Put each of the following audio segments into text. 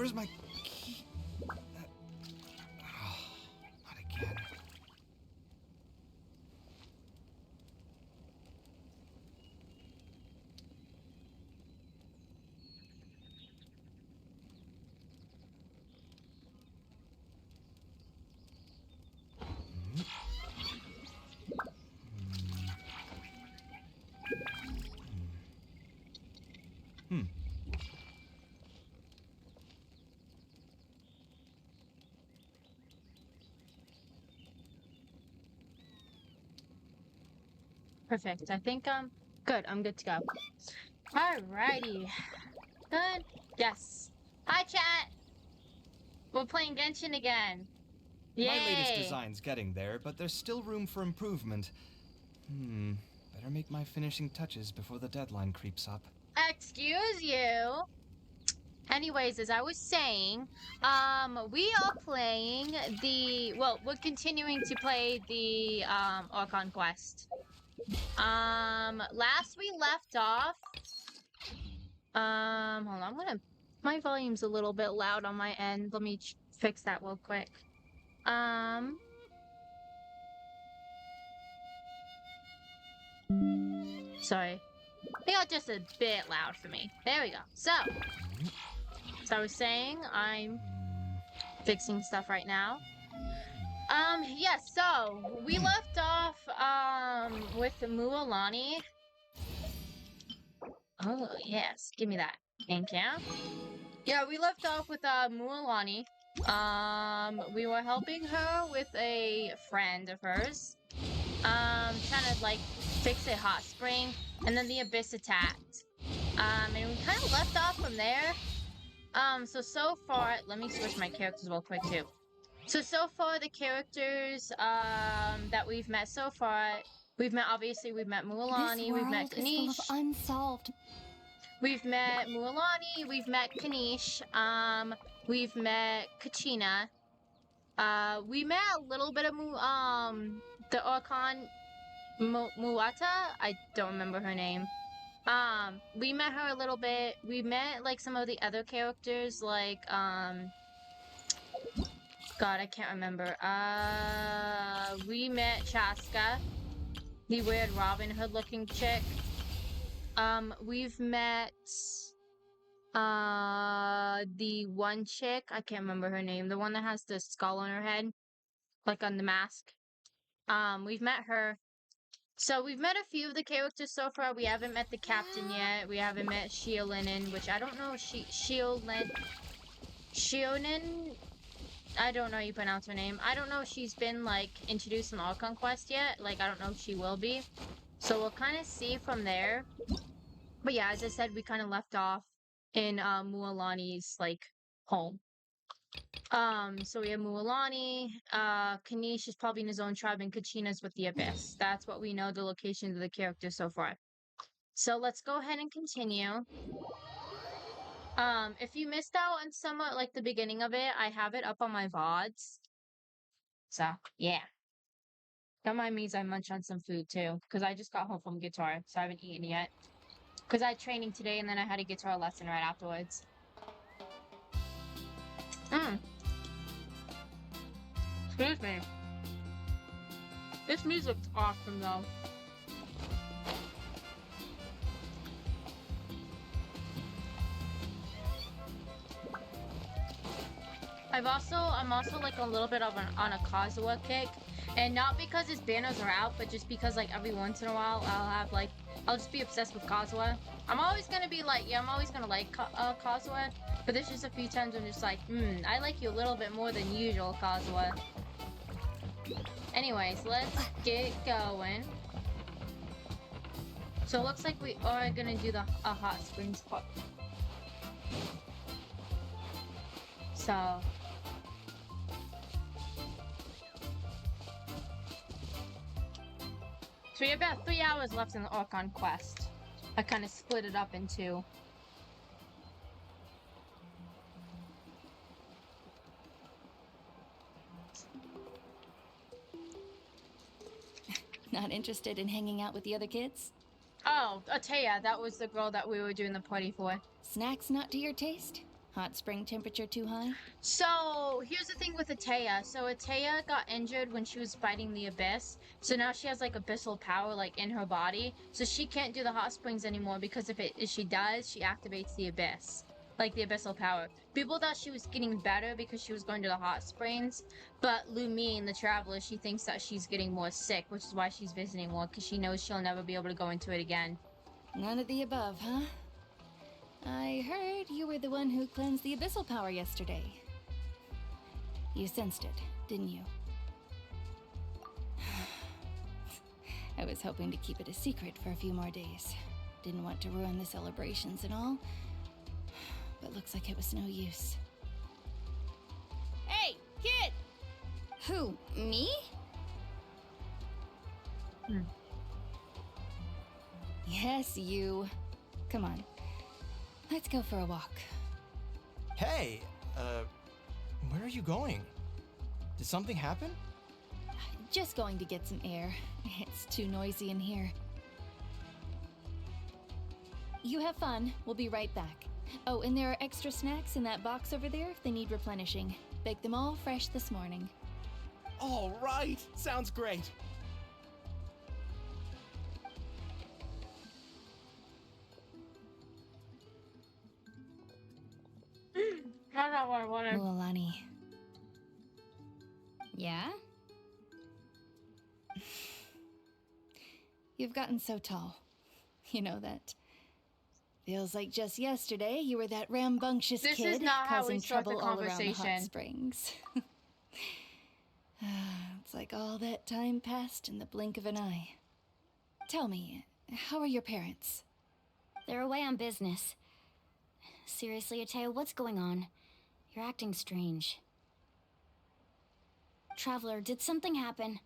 Where's my key? Oh, not again. Perfect. I think I'm good. I'm good to go. Alrighty. Good. Yes. Hi, chat. We're playing Genshin again. Yay. My latest design's getting there, but there's still room for improvement. Better make my finishing touches before the deadline creeps up. Excuse you. Anyways, as I was saying, we are playing we're continuing to play the Archon quest. Last we left off, hold on, my volume's a little bit loud on my end. Let me fix that real quick. Sorry. They got just a bit loud for me. There we go. So I was saying, I'm fixing stuff right now. Yes, so we left off, with Mualani. Oh, yes, give me that. Thank you. Yeah, we left off with, Mualani. We were helping her with a friend of hers. Trying to, like, fix a hot spring, and then the Abyss attacked. And we kind of left off from there. So far, let me switch my characters real quick, too. So far, the characters, that we've met so far, we've met Mualani, we've met Kanish. Unsolved. We've met Mualani, we've met Kanish, we've met Kachina. We met a little bit of the Archon Muata. I don't remember her name. We met her a little bit. We met, like, some of the other characters, like, God, I can't remember. We met Chaska, the weird Robin Hood looking chick. We've met, the one chick, I can't remember her name, the one that has the skull on her head, like on the mask. We've met her. So we've met a few of the characters so far. We haven't met the captain yet. We haven't met Shiolinen, which I don't know, Shionin, I don't know how you pronounce her name. I don't know if she's been, like, introduced in Archon Quest yet. Like, I don't know if she will be. So we'll kind of see from there. But yeah, as I said, we kind of left off in Mualani's, like, home. So we have Mualani, Kanish is probably in his own tribe, and Kachina's with the Abyss. That's what we know the locations of the characters so far. So let's go ahead and continue. If you missed out on somewhat like the beginning of it, I have it up on my VODs. So, yeah. Don't mind me as I munch on some food too, because I just got home from guitar, so I haven't eaten yet. Because I had training today and then I had a guitar lesson right afterwards. Excuse me. This music's awesome though. I'm also like a little bit of on a Kazuha kick, and not because his banners are out, but just because like every once in a while I'll just be obsessed with Kazuha. I'm always gonna like Kazuha, but there's just a few times I'm just like, I like you a little bit more than usual, Kazuha. Anyways, let's get going. So it looks like we are gonna do a hot springs part. So we have about 3 hours left in the Archon quest. I kind of split it up in two. Not interested in hanging out with the other kids? Oh, Ateya, that was the girl that we were doing the party for. Snacks not to your taste? Hot spring temperature too high? So here's the thing with Atea. So Atea got injured when she was fighting the abyss. So now she has like abyssal power like in her body. So she can't do the hot springs anymore because if she does, she activates the abyss. Like the abyssal power. People thought she was getting better because she was going to the hot springs. But Lumine, the traveler, she thinks that she's getting more sick, which is why she's visiting more, because she knows she'll never be able to go into it again. None of the above, huh? I heard you were the one who cleansed the abyssal power yesterday. You sensed it, didn't you? I was hoping to keep it a secret for a few more days. Didn't want to ruin the celebrations and all. But looks like it was no use. Hey, kid! Who, me? Yes, you. Come on. Let's go for a walk. Hey, where are you going? Did something happen? Just going to get some air. It's too noisy in here. You have fun. We'll be right back. Oh, and there are extra snacks in that box over there if they need replenishing. Baked them all fresh this morning. All right, sounds great. I don't want water. Mualani. Yeah? You've gotten so tall. You know that. Feels like just yesterday you were that rambunctious This kid is not how we causing start the trouble all around the hot conversation. springs. It's like all that time passed in the blink of an eye. Tell me, how are your parents? They're away on business. Seriously, Atea, what's going on? You're acting strange. Traveler, did something happen?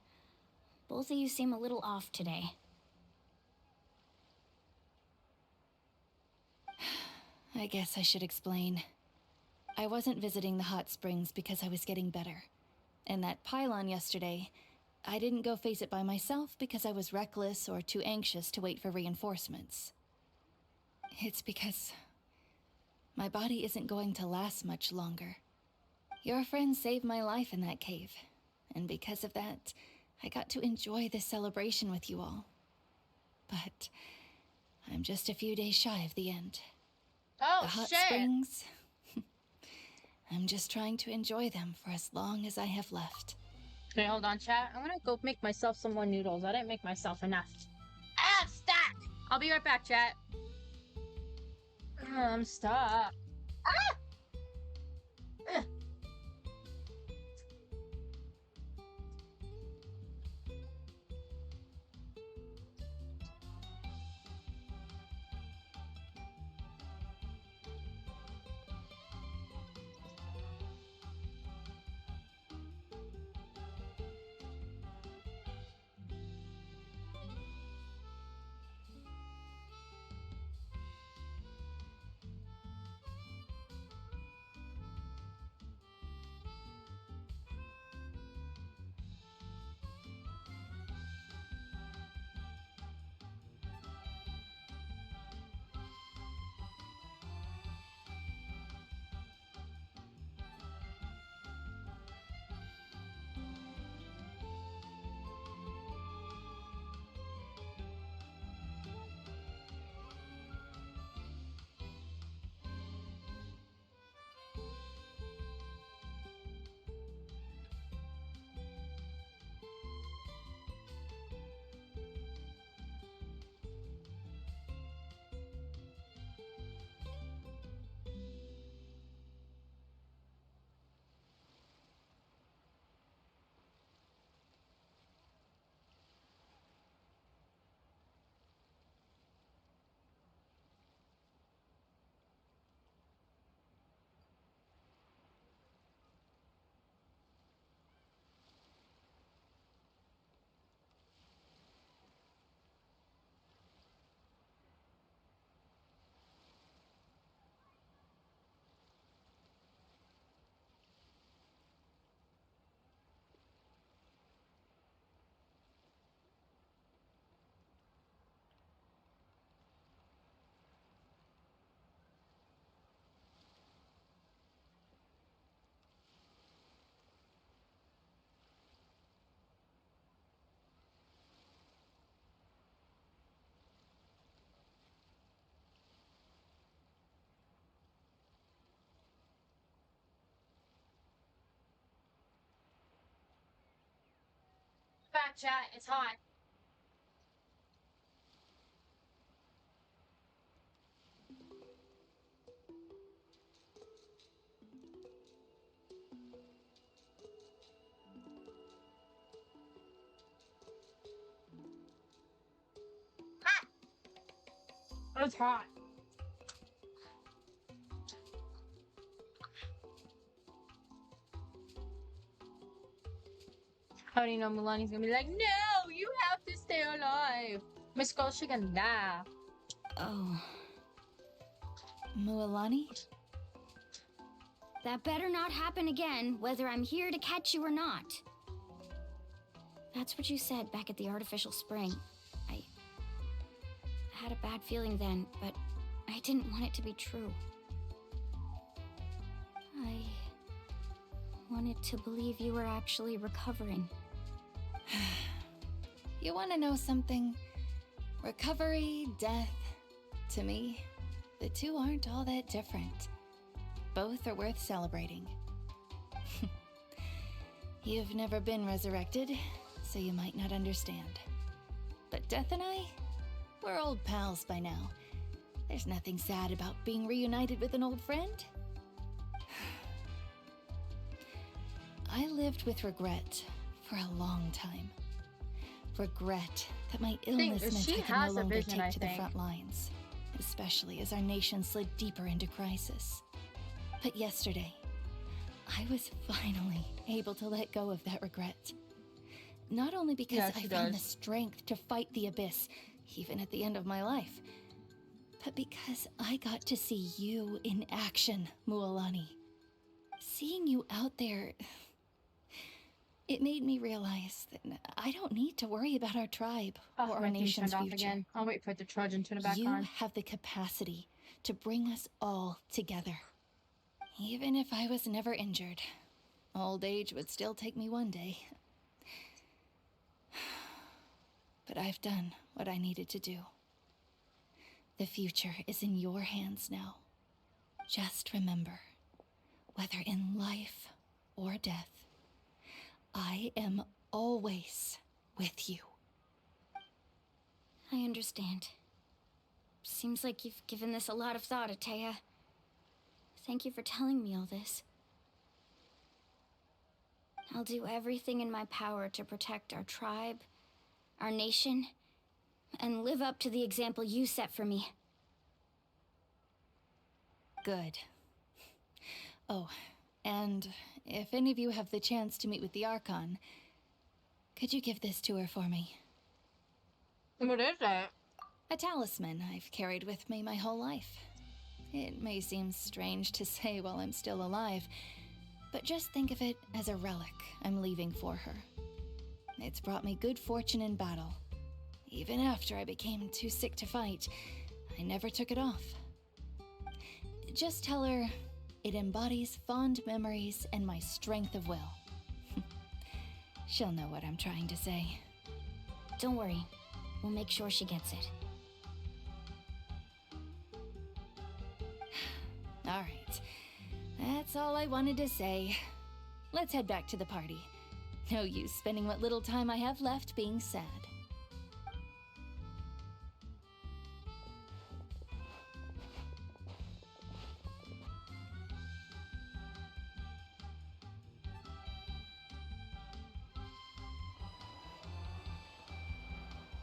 Both of you seem a little off today. I guess I should explain. I wasn't visiting the hot springs because I was getting better. And that pylon yesterday, I didn't go face it by myself because I was reckless or too anxious to wait for reinforcements. It's because my body isn't going to last much longer. Your friend saved my life in that cave, and because of that, I got to enjoy this celebration with you all. But I'm just a few days shy of the end. Oh, The hot shit. springs, I'm just trying to enjoy them for as long as I have left. Okay, hold on, chat. I'm gonna go make myself some more noodles. I didn't make myself enough. Ah, stuck! I'll be right back, chat. I'm stuck. Ah! Ugh. chat. It's hot. It's hot. How do you know Milani's gonna be like, no, you have to stay alive. Miss Golsha ganda. Oh. Mualani? That better not happen again, whether I'm here to catch you or not. That's what you said back at the artificial spring. I had a bad feeling then, but I didn't want it to be true. I wanted to believe you were actually recovering. You want to know something? Recovery, death, to me, the two aren't all that different. Both are worth celebrating. You've never been resurrected, so you might not understand. But Death and I, we're old pals by now. There's nothing sad about being reunited with an old friend. I lived with regret for a long time. Regret that my illness meant I could no longer take to the front lines, especially as our nation slid deeper into crisis. But yesterday, I was finally able to let go of that regret. Not only because I found the strength to fight the abyss, even at the end of my life, but because I got to see you in action, Mualani. Seeing you out there, it made me realize that I don't need to worry about our tribe or our nation's future. Again. I'll wait for it to charge and turn it back on. You have the capacity to bring us all together. Even if I was never injured, old age would still take me one day. But I've done what I needed to do. The future is in your hands now. Just remember, whether in life or death, I am always with you. I understand. Seems like you've given this a lot of thought, Atea. Thank you for telling me all this. I'll do everything in my power to protect our tribe, our nation, and live up to the example you set for me. Good. Oh, and if any of you have the chance to meet with the Archon, could you give this to her for me? What is that? A talisman I've carried with me my whole life. It may seem strange to say while I'm still alive, but just think of it as a relic I'm leaving for her. It's brought me good fortune in battle. Even after I became too sick to fight, I never took it off. Just tell her it embodies fond memories and my strength of will. She'll know what I'm trying to say. Don't worry. We'll make sure she gets it. All right. That's all I wanted to say. Let's head back to the party. No use spending what little time I have left being sad.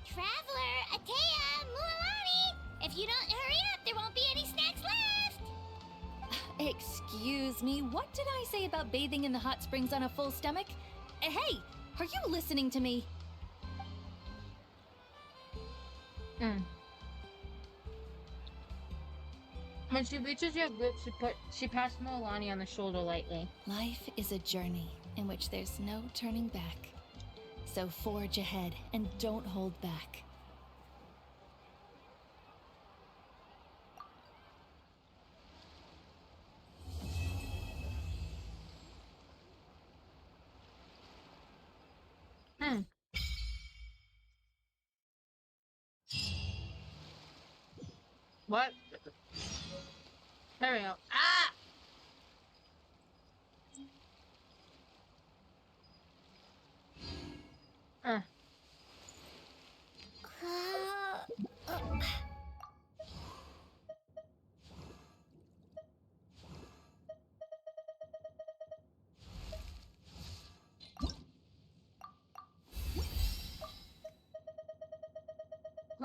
Traveler, Atea, Mualani! If you don't hurry up, there won't be any snacks left! Excuse me, what did I say about bathing in the hot springs on a full stomach? Hey, are you listening to me? When she reaches your lips, she pats Milani on the shoulder lightly. Life is a journey in which there's no turning back. So forge ahead and don't hold back. What? There we go. Ah!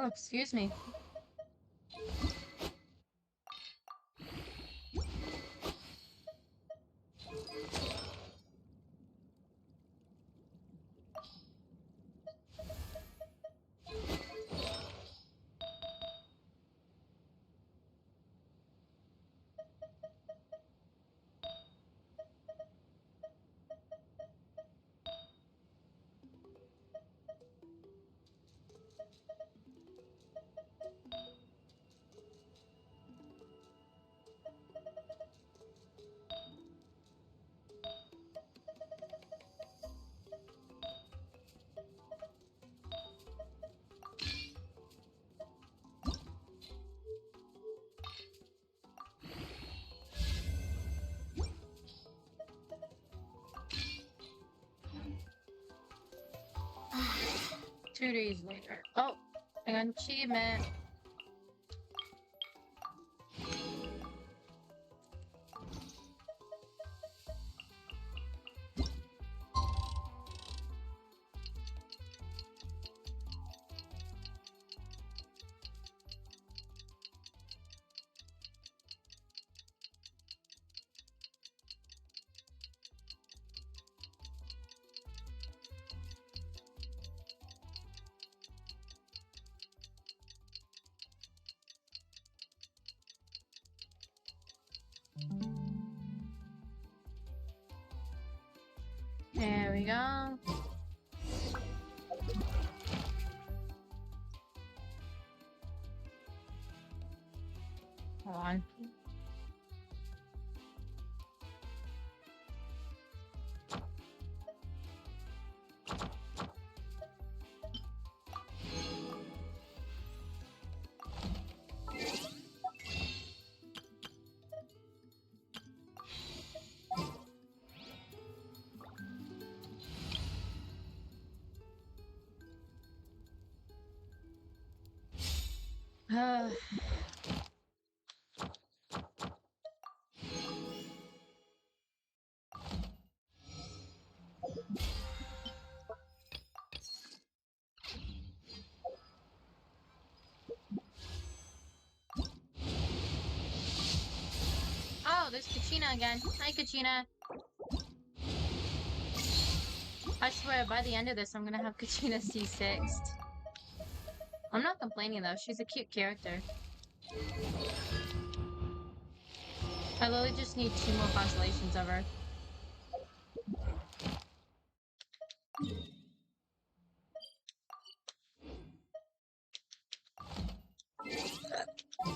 Oh, excuse me. Two days later. Oh, an achievement. There we go. Hold on. Oh, there's Kachina again. Hi, Kachina. I swear, by the end of this, I'm gonna have Kachina C6. I'm not complaining, though. She's a cute character. I literally just need 2 more constellations of her.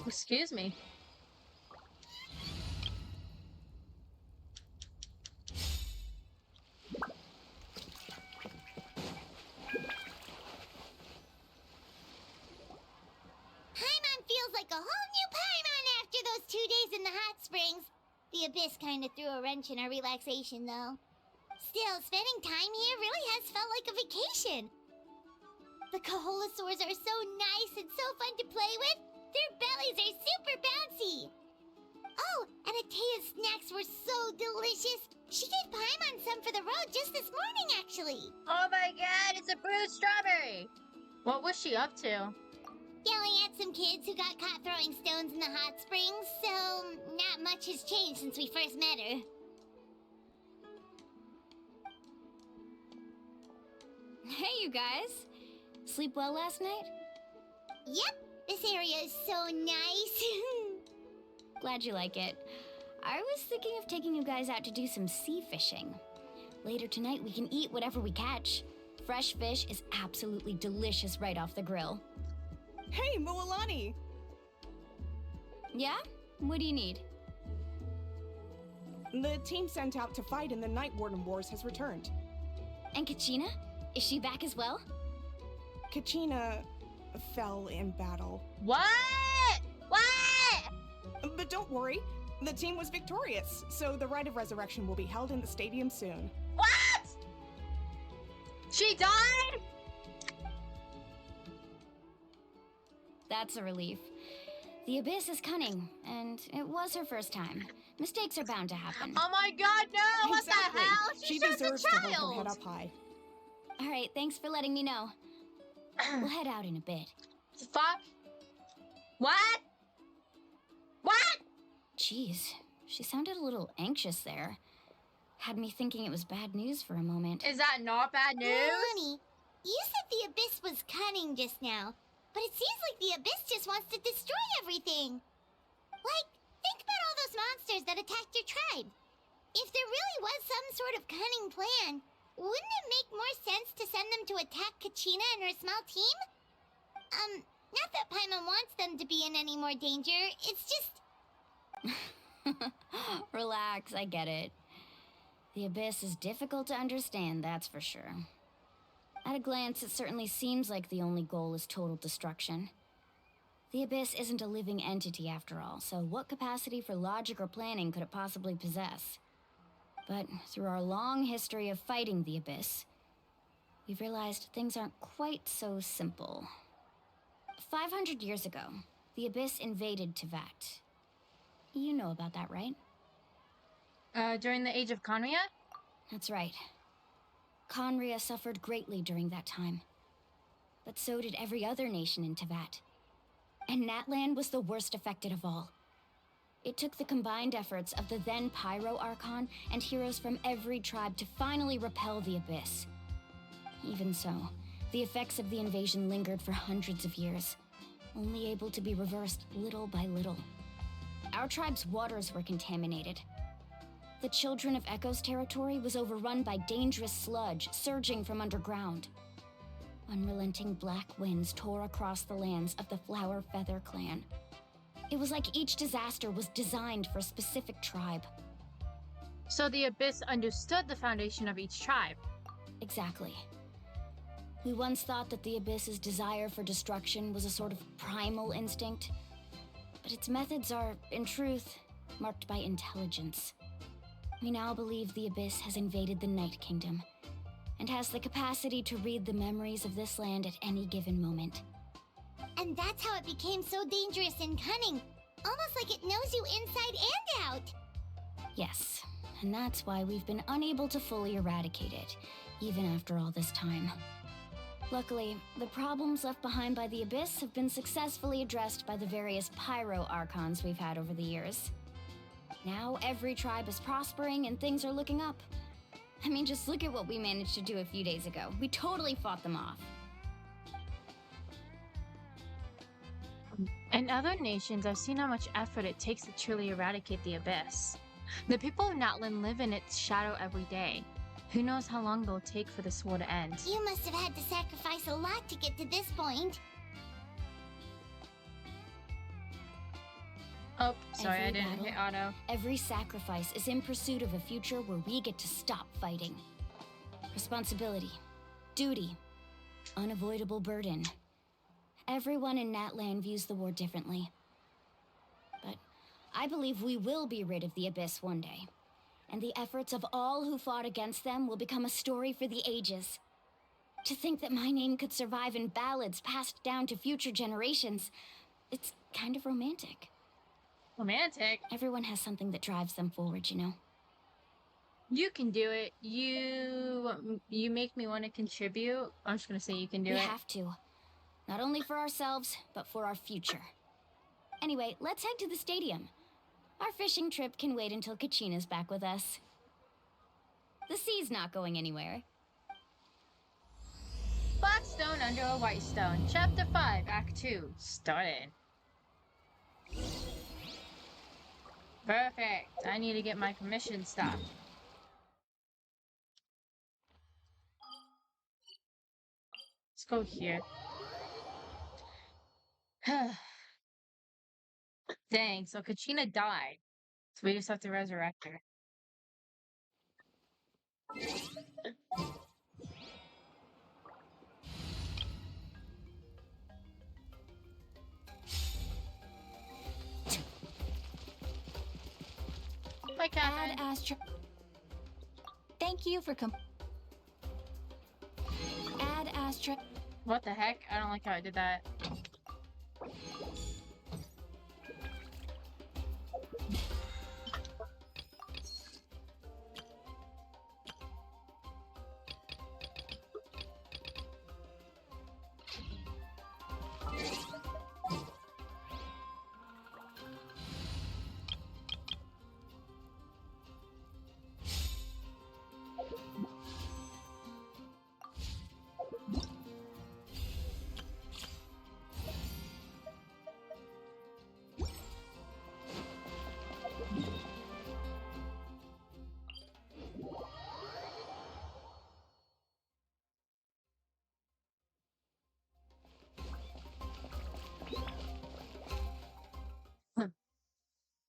Excuse me. Paimon feels like a whole new Paimon after those 2 days in the hot springs. The Abyss kind of threw a wrench in our relaxation, though. Still, spending time here really has felt like a vacation. The Kaholosaurs are so nice and so fun to play with. Their bellies are super bouncy. Oh, and Atea's snacks were so delicious. She gave Paimon some for the road just this morning, actually. Oh my god, it's a bruised strawberry! What was she up to? Yelling at some kids who got caught throwing stones in the hot springs, so not much has changed since we first met her. Hey, you guys. Sleep well last night? Yep, this area is so nice. Glad you like it. I was thinking of taking you guys out to do some sea fishing. Later tonight, we can eat whatever we catch. Fresh fish is absolutely delicious right off the grill. Hey, Mualani! Yeah? What do you need? The team sent out to fight in the Night Warden Wars has returned. And Kachina? Is she back as well? Kachina fell in battle. What? What? But don't worry, the team was victorious, so the Rite of Resurrection will be held in the stadium soon. What? She died? That's a relief. The Abyss is cunning, and it was her first time. Mistakes are bound to happen. Oh my god, no! What Exactly. the hell? She She's just deserves a to hold her child! head up high. All right, thanks for letting me know. We'll head out in a bit. Fuck. What? What? Jeez, she sounded a little anxious there. Had me thinking it was bad news for a moment. Is that not bad news? Milani, you said the Abyss was cunning just now, but it seems like the Abyss just wants to destroy everything. Like, think about all those monsters that attacked your tribe. If there really was some sort of cunning plan, wouldn't it make more sense to send them to attack Kachina and her small team? Not that Paimon wants them to be in any more danger, it's just... Relax, I get it. The Abyss is difficult to understand, that's for sure. At a glance, it certainly seems like the only goal is total destruction. The Abyss isn't a living entity after all, so what capacity for logic or planning could it possibly possess? But through our long history of fighting the Abyss, we've realized things aren't quite so simple. 500 years ago, the Abyss invaded Tevat. You know about that, right? During the Age of Conria? That's right. Conria suffered greatly during that time. But so did every other nation in Tevat. And Natlan was the worst affected of all. It took the combined efforts of the then Pyro Archon and heroes from every tribe to finally repel the Abyss. Even so, the effects of the invasion lingered for hundreds of years, only able to be reversed little by little. Our tribe's waters were contaminated. The Children of Echo's territory was overrun by dangerous sludge surging from underground. Unrelenting black winds tore across the lands of the Flower Feather clan. It was like each disaster was designed for a specific tribe. So the Abyss understood the foundation of each tribe. Exactly. We once thought that the Abyss's desire for destruction was a sort of primal instinct, but its methods are, in truth, marked by intelligence. We now believe the Abyss has invaded the Night Kingdom, and has the capacity to read the memories of this land at any given moment. And that's how it became so dangerous and cunning. Almost like it knows you inside and out. Yes, and that's why we've been unable to fully eradicate it, even after all this time. Luckily, the problems left behind by the Abyss have been successfully addressed by the various Pyro Archons we've had over the years. Now every tribe is prospering and things are looking up. I mean, just look at what we managed to do a few days ago. We totally fought them off. In other nations, I've seen how much effort it takes to truly eradicate the Abyss. The people of Natlan live in its shadow every day. Who knows how long it'll take for this war to end? You must have had to sacrifice a lot to get to this point. Oh, sorry, Every I didn't hit auto. Every sacrifice is in pursuit of a future where we get to stop fighting. Responsibility, duty, unavoidable burden. Everyone in Natlan views the war differently. But I believe we will be rid of the Abyss one day. And the efforts of all who fought against them will become a story for the ages. To think that my name could survive in ballads passed down to future generations, it's kind of romantic. Romantic? Everyone has something that drives them forward, you know? You can do it. You make me want to contribute. I'm just gonna say you can do We it. have to. Not only for ourselves, but for our future. Anyway, let's head to the stadium. Our fishing trip can wait until Kachina's back with us. The sea's not going anywhere. Black Stone Under a White Stone, Chapter 5, Act 2, started. Perfect. I need to get my commission stuff. Let's go here. Dang, so Kachina died. So we just have to resurrect her. Hi, Catherine. Ad Astra. Thank you for Ad Astra. What the heck? I don't like how I did that.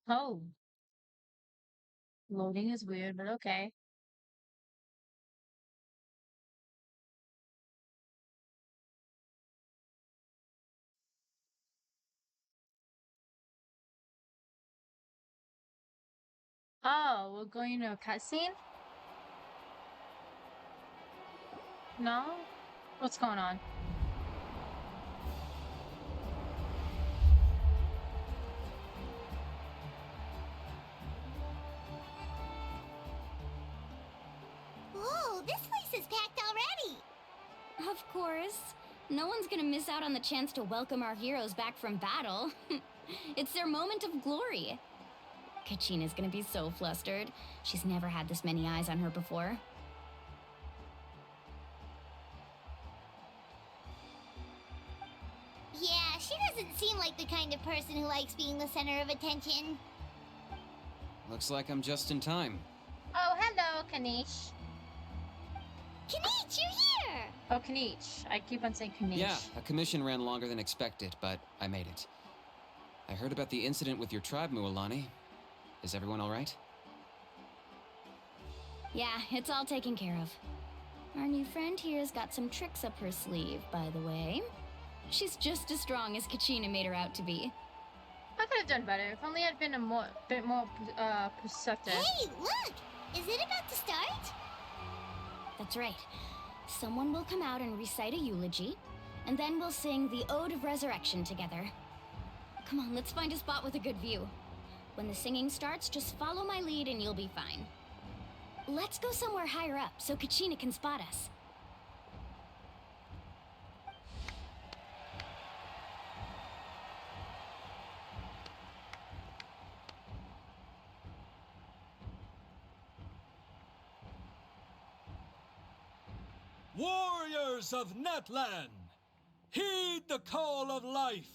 Oh. Loading is weird, but okay. Oh, we're going to a cutscene? No? What's going on? Whoa, this place is packed already. Of course. No one's gonna miss out on the chance to welcome our heroes back from battle. It's their moment of glory. Kachina's gonna be so flustered. She's never had this many eyes on her before. Yeah, she doesn't seem like the kind of person who likes being the center of attention. Looks like I'm just in time. Oh, hello, Kanish. Kanich, you're here! Oh, Kanish. I keep on saying Kanish. Yeah, a commission ran longer than expected, but I made it. I heard about the incident with your tribe, Mualani. Is everyone all right? Yeah, it's all taken care of. Our new friend here's got some tricks up her sleeve, by the way. She's just as strong as Kachina made her out to be. I could have done better if only I'd been a bit more perceptive. Hey, look! Is it about to start? That's right. Someone will come out and recite a eulogy, and then we'll sing the Ode of Resurrection together. Come on, let's find a spot with a good view. When the singing starts, just follow my lead and you'll be fine. Let's go somewhere higher up so Kachina can spot us. Warriors of Natlan, heed the call of life.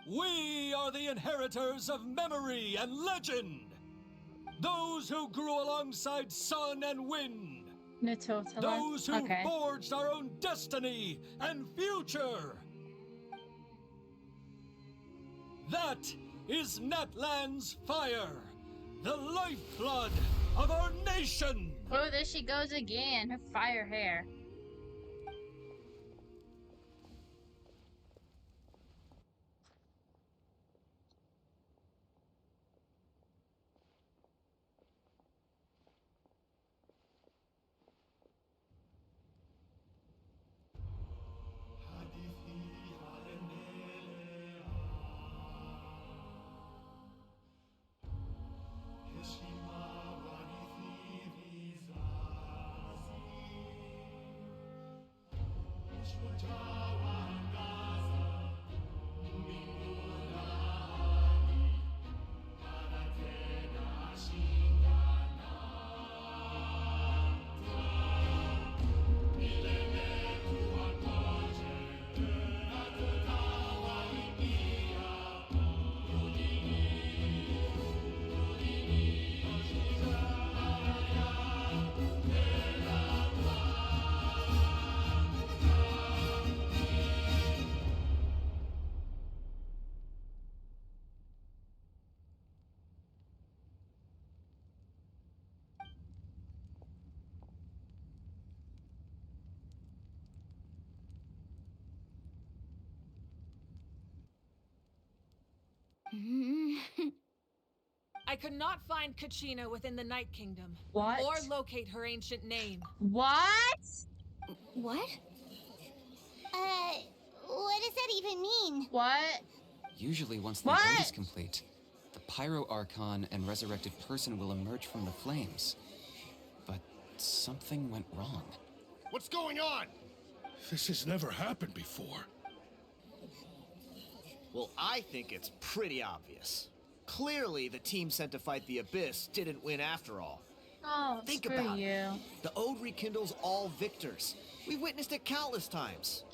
We are the inheritors of memory and legend. Those who grew alongside sun and wind. Natotala. Those who Okay. forged our own destiny and future. That is Natlan's fire, the lifeblood of our nation. Oh, there she goes again. Her fire hair. I could not find Kachina within the Night Kingdom. What? Or locate her ancient name. What? What? What does that even mean? What? Usually once the What? ode is complete, the Pyro Archon and resurrected person will emerge from the flames. But something went wrong. What's going on? This has never happened before. Well, I think it's pretty obvious. Clearly, the team sent to fight the Abyss didn't win after all. Oh, Think screw about you. it. The Ode rekindles all victors. We've witnessed it countless times.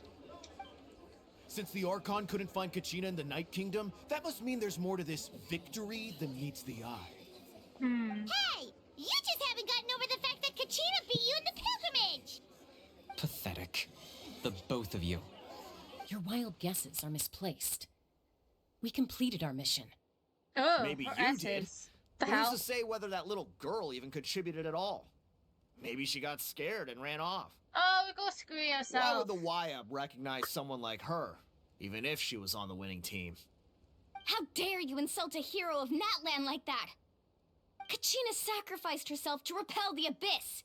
Since the Archon couldn't find Kachina in the Night Kingdom, that must mean there's more to this victory than meets the eye. Hey! You just haven't gotten over the fact that Kachina beat you in the pilgrimage! Pathetic. The both of you. Your wild guesses are misplaced. We completed our mission. Oh, Maybe her you did. S's. The But who's hell? to say whether that little girl even contributed at all? Maybe she got scared and ran off. Oh, go screw yourself. Why would the YUP recognize someone like her, even if she was on the winning team? How dare you insult a hero of Natlan like that? Kachina sacrificed herself to repel the Abyss.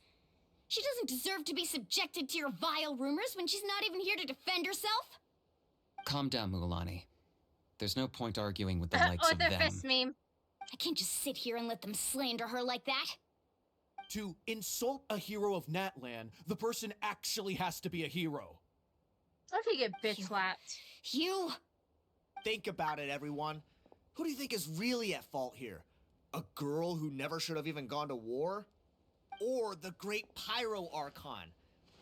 She doesn't deserve to be subjected to your vile rumors when she's not even here to defend herself. Calm down, Mulan. There's no point arguing with the likes Or of their them. fist meme. I can't just sit here and let them slander her like that. To insult a hero of Natlan, the person actually has to be a hero. What if you get bitch slapped? You... Think about it, everyone. Who do you think is really at fault here? A girl who never should have even gone to war? Or the great Pyro Archon?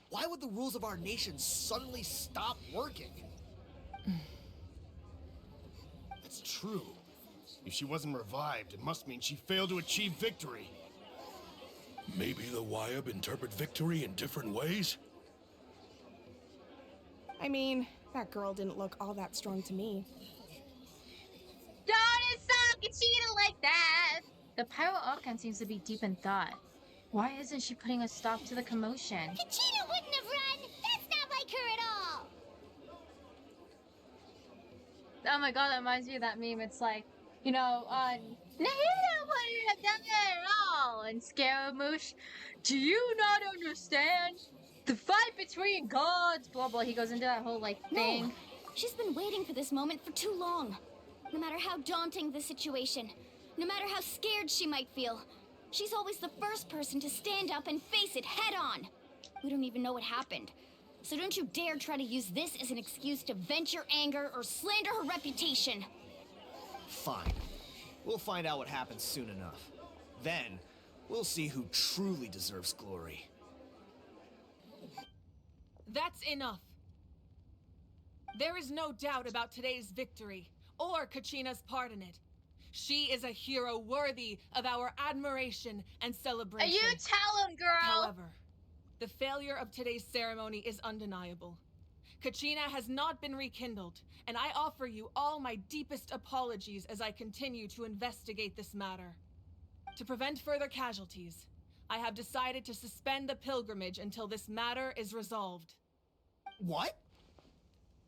Why would the rules of our nation suddenly stop working? It's true. If she wasn't revived, it must mean she failed to achieve victory. Maybe the YUP interpret victory in different ways? I mean, that girl didn't look all that strong to me. Don't insult Kachina like that! The Pyro Archon seems to be deep in thought. Why isn't she putting a stop to the commotion? Kachina wouldn't have run! That's not like her at all! Oh my god, that reminds me of that meme. It's like, you know, Nahida wouldn't have done that at all! And Scaramouche, do you not understand? The fight between gods, blah blah. He goes into that whole, like, thing. No, she's been waiting for this moment for too long. No matter how daunting the situation, no matter how scared she might feel, she's always the first person to stand up and face it head on. We don't even know what happened. So don't you dare try to use this as an excuse to vent your anger or slander her reputation. Fine. We'll find out what happens soon enough. Then, we'll see who truly deserves glory. That's enough. There is no doubt about today's victory, or Kachina's part in it. She is a hero worthy of our admiration and celebration. You tell him, girl! However, the failure of today's ceremony is undeniable. Kachina has not been rekindled, and I offer you all my deepest apologies as I continue to investigate this matter. To prevent further casualties, I have decided to suspend the pilgrimage until this matter is resolved. What?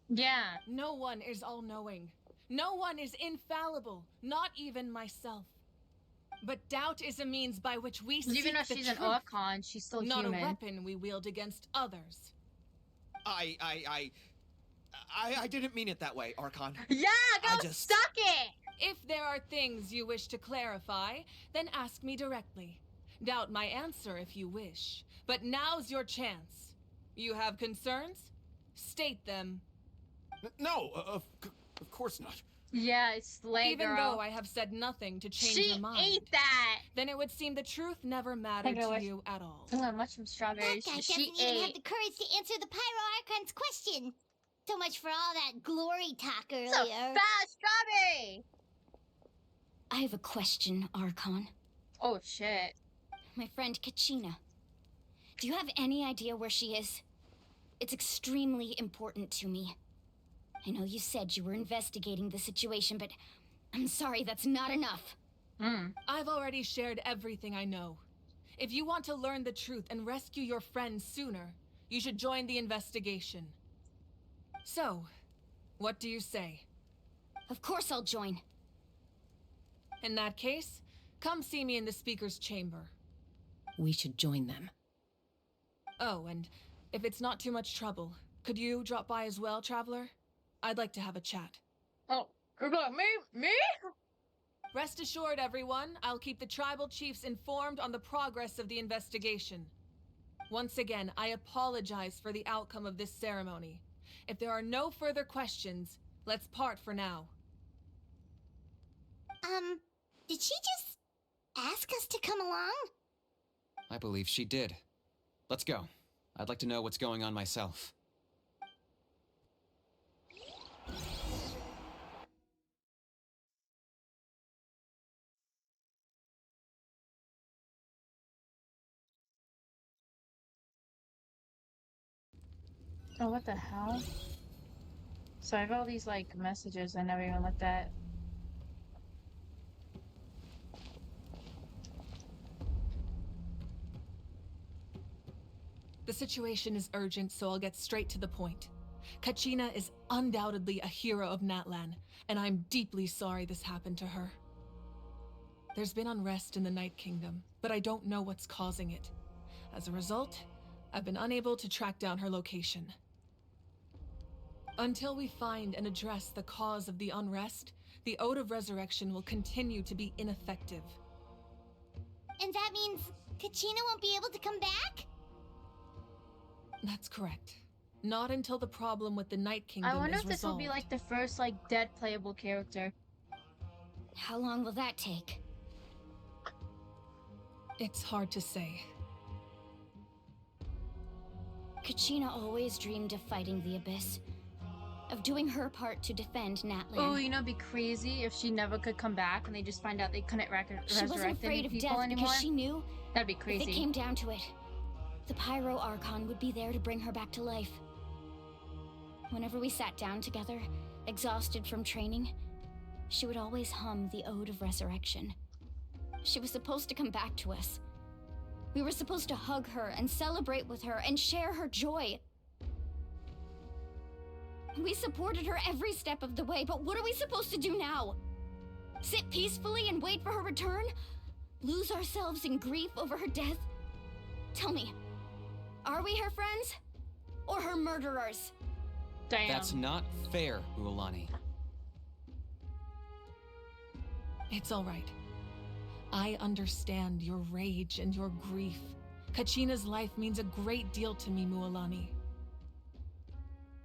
Yeah. No one is all-knowing. No one is infallible, not even myself. But doubt is a means by which we seek Even though the she's truth, an Archon, she's still not human. a weapon we wield against others. I didn't mean it that way, Archon. Yeah, go suck it! If there are things you wish to clarify, then ask me directly. Doubt my answer if you wish. But now's your chance. You have concerns? State them. No, of course not. Yeah, it's Slay Even girl. though I have said nothing to change She your mind. ate that! Then it would seem the truth never mattered to you at all. I'm gonna mushroom strawberries. That guy She doesn't even have ate. the courage to answer the Pyro Archon's question. So much for all that glory talk earlier. So fast strawberry! I have a question, Archon. Oh shit. My friend Kachina. Do you have any idea where she is? It's extremely important to me. I know you said you were investigating the situation, but I'm sorry, that's not enough. I've already shared everything I know. If you want to learn the truth and rescue your friends sooner, you should join the investigation. So, what do you say? Of course I'll join. In that case, come see me in the speaker's chamber. We should join them. Oh, and if it's not too much trouble, could you drop by as well, Traveler? I'd like to have a chat. Oh, me? Rest assured, everyone, I'll keep the tribal chiefs informed on the progress of the investigation. Once again, I apologize for the outcome of this ceremony. If there are no further questions, let's part for now. Did she just ask us to come along? I believe she did. Let's go. I'd like to know what's going on myself. Oh, what the hell? So I have all these, like, messages I never even looked at. The situation is urgent, so I'll get straight to the point. Kachina is undoubtedly a hero of Natlan, and I'm deeply sorry this happened to her. There's been unrest in the Night Kingdom, but I don't know what's causing it. As a result, I've been unable to track down her location. Until we find and address the cause of the unrest, the Ode of Resurrection will continue to be ineffective. And that means Kachina won't be able to come back? That's correct. Not until the problem with the Night Kingdom is I wonder resolved. if this will be like the first like dead playable character. How long will that take? It's hard to say. Kachina always dreamed of fighting the Abyss. Of doing her part to defend Natlan. Oh, you know, it'd be crazy if she never could come back and they just find out they couldn't She wasn't resurrect afraid any of people death anymore. because she knew That'd be crazy. if it came down to it, the Pyro Archon would be there to bring her back to life. Whenever we sat down together, exhausted from training, she would always hum the Ode of Resurrection. She was supposed to come back to us. We were supposed to hug her and celebrate with her and share her joy. We supported her every step of the way, but what are we supposed to do now? Sit peacefully and wait for her return? Lose ourselves in grief over her death? Tell me, are we her friends? Or her murderers? Damn. That's not fair, Mualani. It's all right. I understand your rage and your grief. Kachina's life means a great deal to me, Mualani.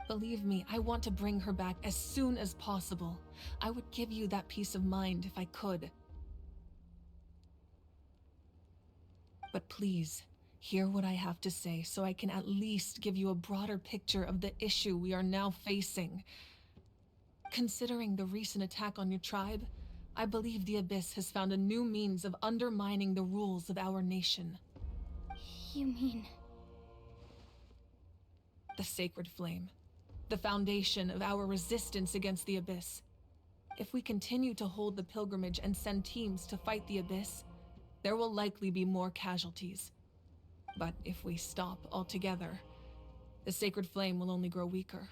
Believe me, I want to bring her back as soon as possible. I would give you that peace of mind if I could. But please, hear what I have to say so I can at least give you a broader picture of the issue we are now facing. Considering the recent attack on your tribe, I believe the Abyss has found a new means of undermining the rules of our nation. You mean... The Sacred Flame. The foundation of our resistance against the Abyss. If we continue to hold the pilgrimage and send teams to fight the Abyss, there will likely be more casualties. But if we stop altogether, the Sacred Flame will only grow weaker.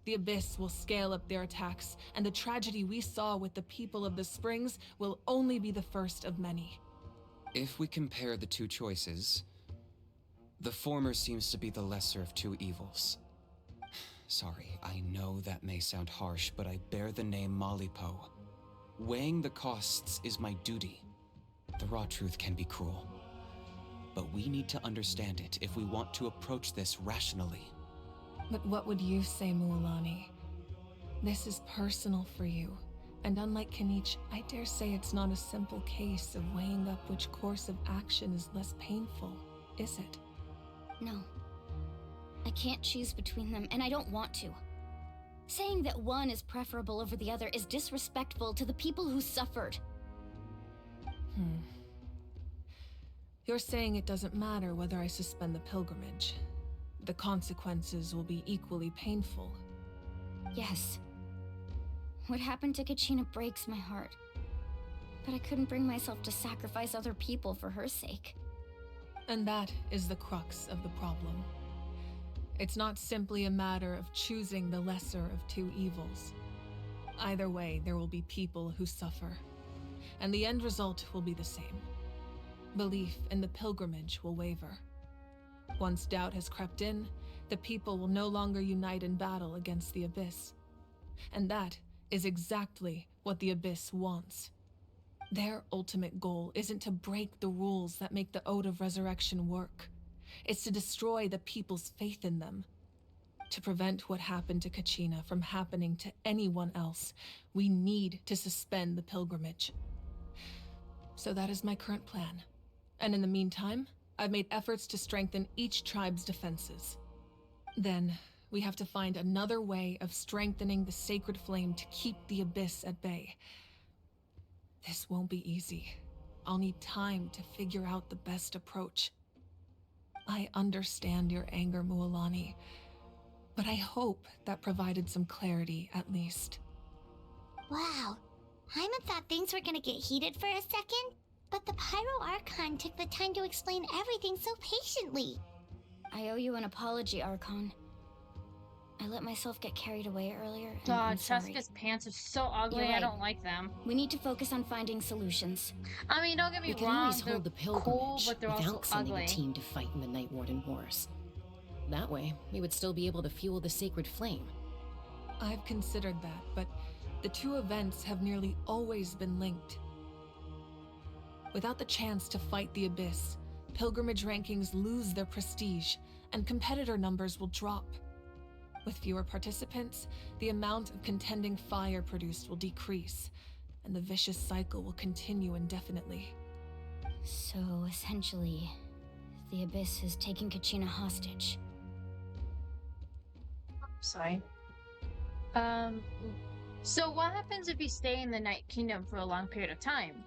The Abyss will scale up their attacks, and the tragedy we saw with the people of the Springs will only be the first of many. If we compare the two choices, the former seems to be the lesser of two evils. Sorry, I know that may sound harsh, but I bear the name Malipo. Weighing the costs is my duty. The raw truth can be cruel. But we need to understand it if we want to approach this rationally. But what would you say, Mualani? This is personal for you, and unlike Kanich, I dare say it's not a simple case of weighing up which course of action is less painful, is it? No. I can't choose between them, and I don't want to. Saying that one is preferable over the other is disrespectful to the people who suffered. You're saying it doesn't matter whether I suspend the pilgrimage. The consequences will be equally painful. Yes. What happened to Kachina breaks my heart. But I couldn't bring myself to sacrifice other people for her sake. And that is the crux of the problem. It's not simply a matter of choosing the lesser of two evils. Either way, there will be people who suffer. And the end result will be the same. Belief in the pilgrimage will waver. Once doubt has crept in, the people will no longer unite in battle against the Abyss. And that is exactly what the Abyss wants. Their ultimate goal isn't to break the rules that make the Ode of Resurrection work. It's to destroy the people's faith in them. To prevent what happened to Kachina from happening to anyone else, we need to suspend the pilgrimage. So that is my current plan. And in the meantime, I've made efforts to strengthen each tribe's defenses. Then, we have to find another way of strengthening the Sacred Flame to keep the Abyss at bay. This won't be easy. I'll need time to figure out the best approach. I understand your anger, Mualani, but I hope that provided some clarity at least. Wow. Hyman thought things were gonna get heated for a second, but the Pyro Archon took the time to explain everything so patiently. I owe you an apology, Archon. I let myself get carried away earlier, and God, I'm sorry. Cheska's pants are so ugly. You're right. I don't like them. We need to focus on finding solutions. I mean, don't get me We can wrong. always They're hold the cool, pilgrimage but they're also without sending ugly. a team to fight in the Night Warden Wars. That way, we would still be able to fuel the sacred flame. I've considered that, but the two events have nearly always been linked. Without the chance to fight the Abyss, pilgrimage rankings lose their prestige, and competitor numbers will drop. With fewer participants, the amount of contending fire produced will decrease, and the vicious cycle will continue indefinitely. So, essentially, the Abyss is taking Kachina hostage. Sorry. So what happens if you stay in the Night Kingdom for a long period of time?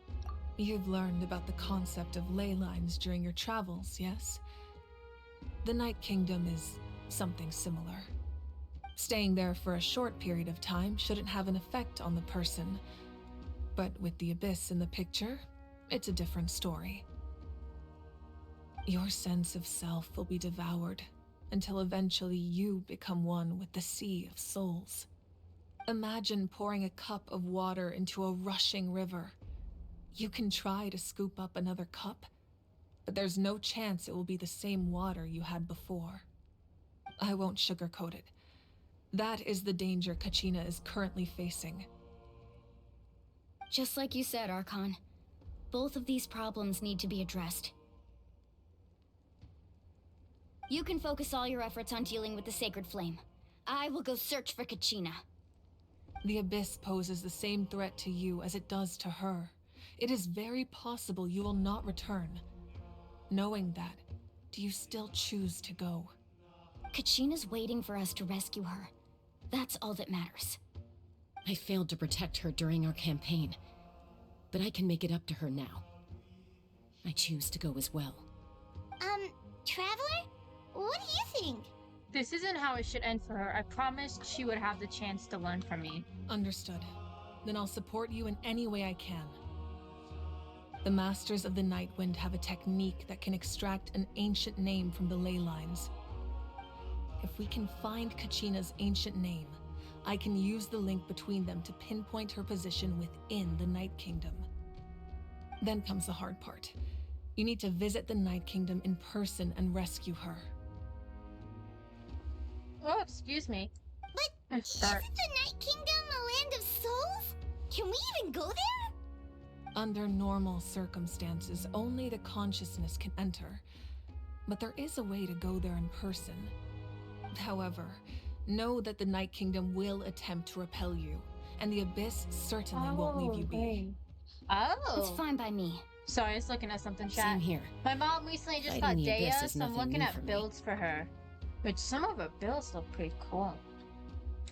You've learned about the concept of ley lines during your travels, yes? The Night Kingdom is something similar. Staying there for a short period of time shouldn't have an effect on the person. But with the Abyss in the picture, it's a different story. Your sense of self will be devoured until eventually you become one with the Sea of Souls. Imagine pouring a cup of water into a rushing river. You can try to scoop up another cup, but there's no chance it will be the same water you had before. I won't sugarcoat it. That is the danger Kachina is currently facing. Just like you said, Archon. Both of these problems need to be addressed. You can focus all your efforts on dealing with the Sacred Flame. I will go search for Kachina. The Abyss poses the same threat to you as it does to her. It is very possible you will not return. Knowing that, do you still choose to go? Kachina's waiting for us to rescue her. That's all that matters. I failed to protect her during our campaign, but I can make it up to her now. I choose to go as well. Traveler? What do you think? This isn't how it should end for her. I promised she would have the chance to learn from me. Understood. Then I'll support you in any way I can. The Masters of the Nightwind have a technique that can extract an ancient name from the ley lines. If we can find Kachina's ancient name, I can use the link between them to pinpoint her position within the Night Kingdom. Then comes the hard part. You need to visit the Night Kingdom in person and rescue her. Oh, excuse me. But isn't the Night Kingdom a land of souls? Can we even go there? Under normal circumstances, only the consciousness can enter. But there is a way to go there in person. However, know that the Night Kingdom will attempt to repel you, and the Abyss certainly won't leave you be. Oh. It's fine by me. Sorry, I was looking at something, chat. Same here. My mom recently just got Fighting the Abyss Daya, is so I'm nothing looking new at for me. builds for her. Which some of her builds look pretty cool.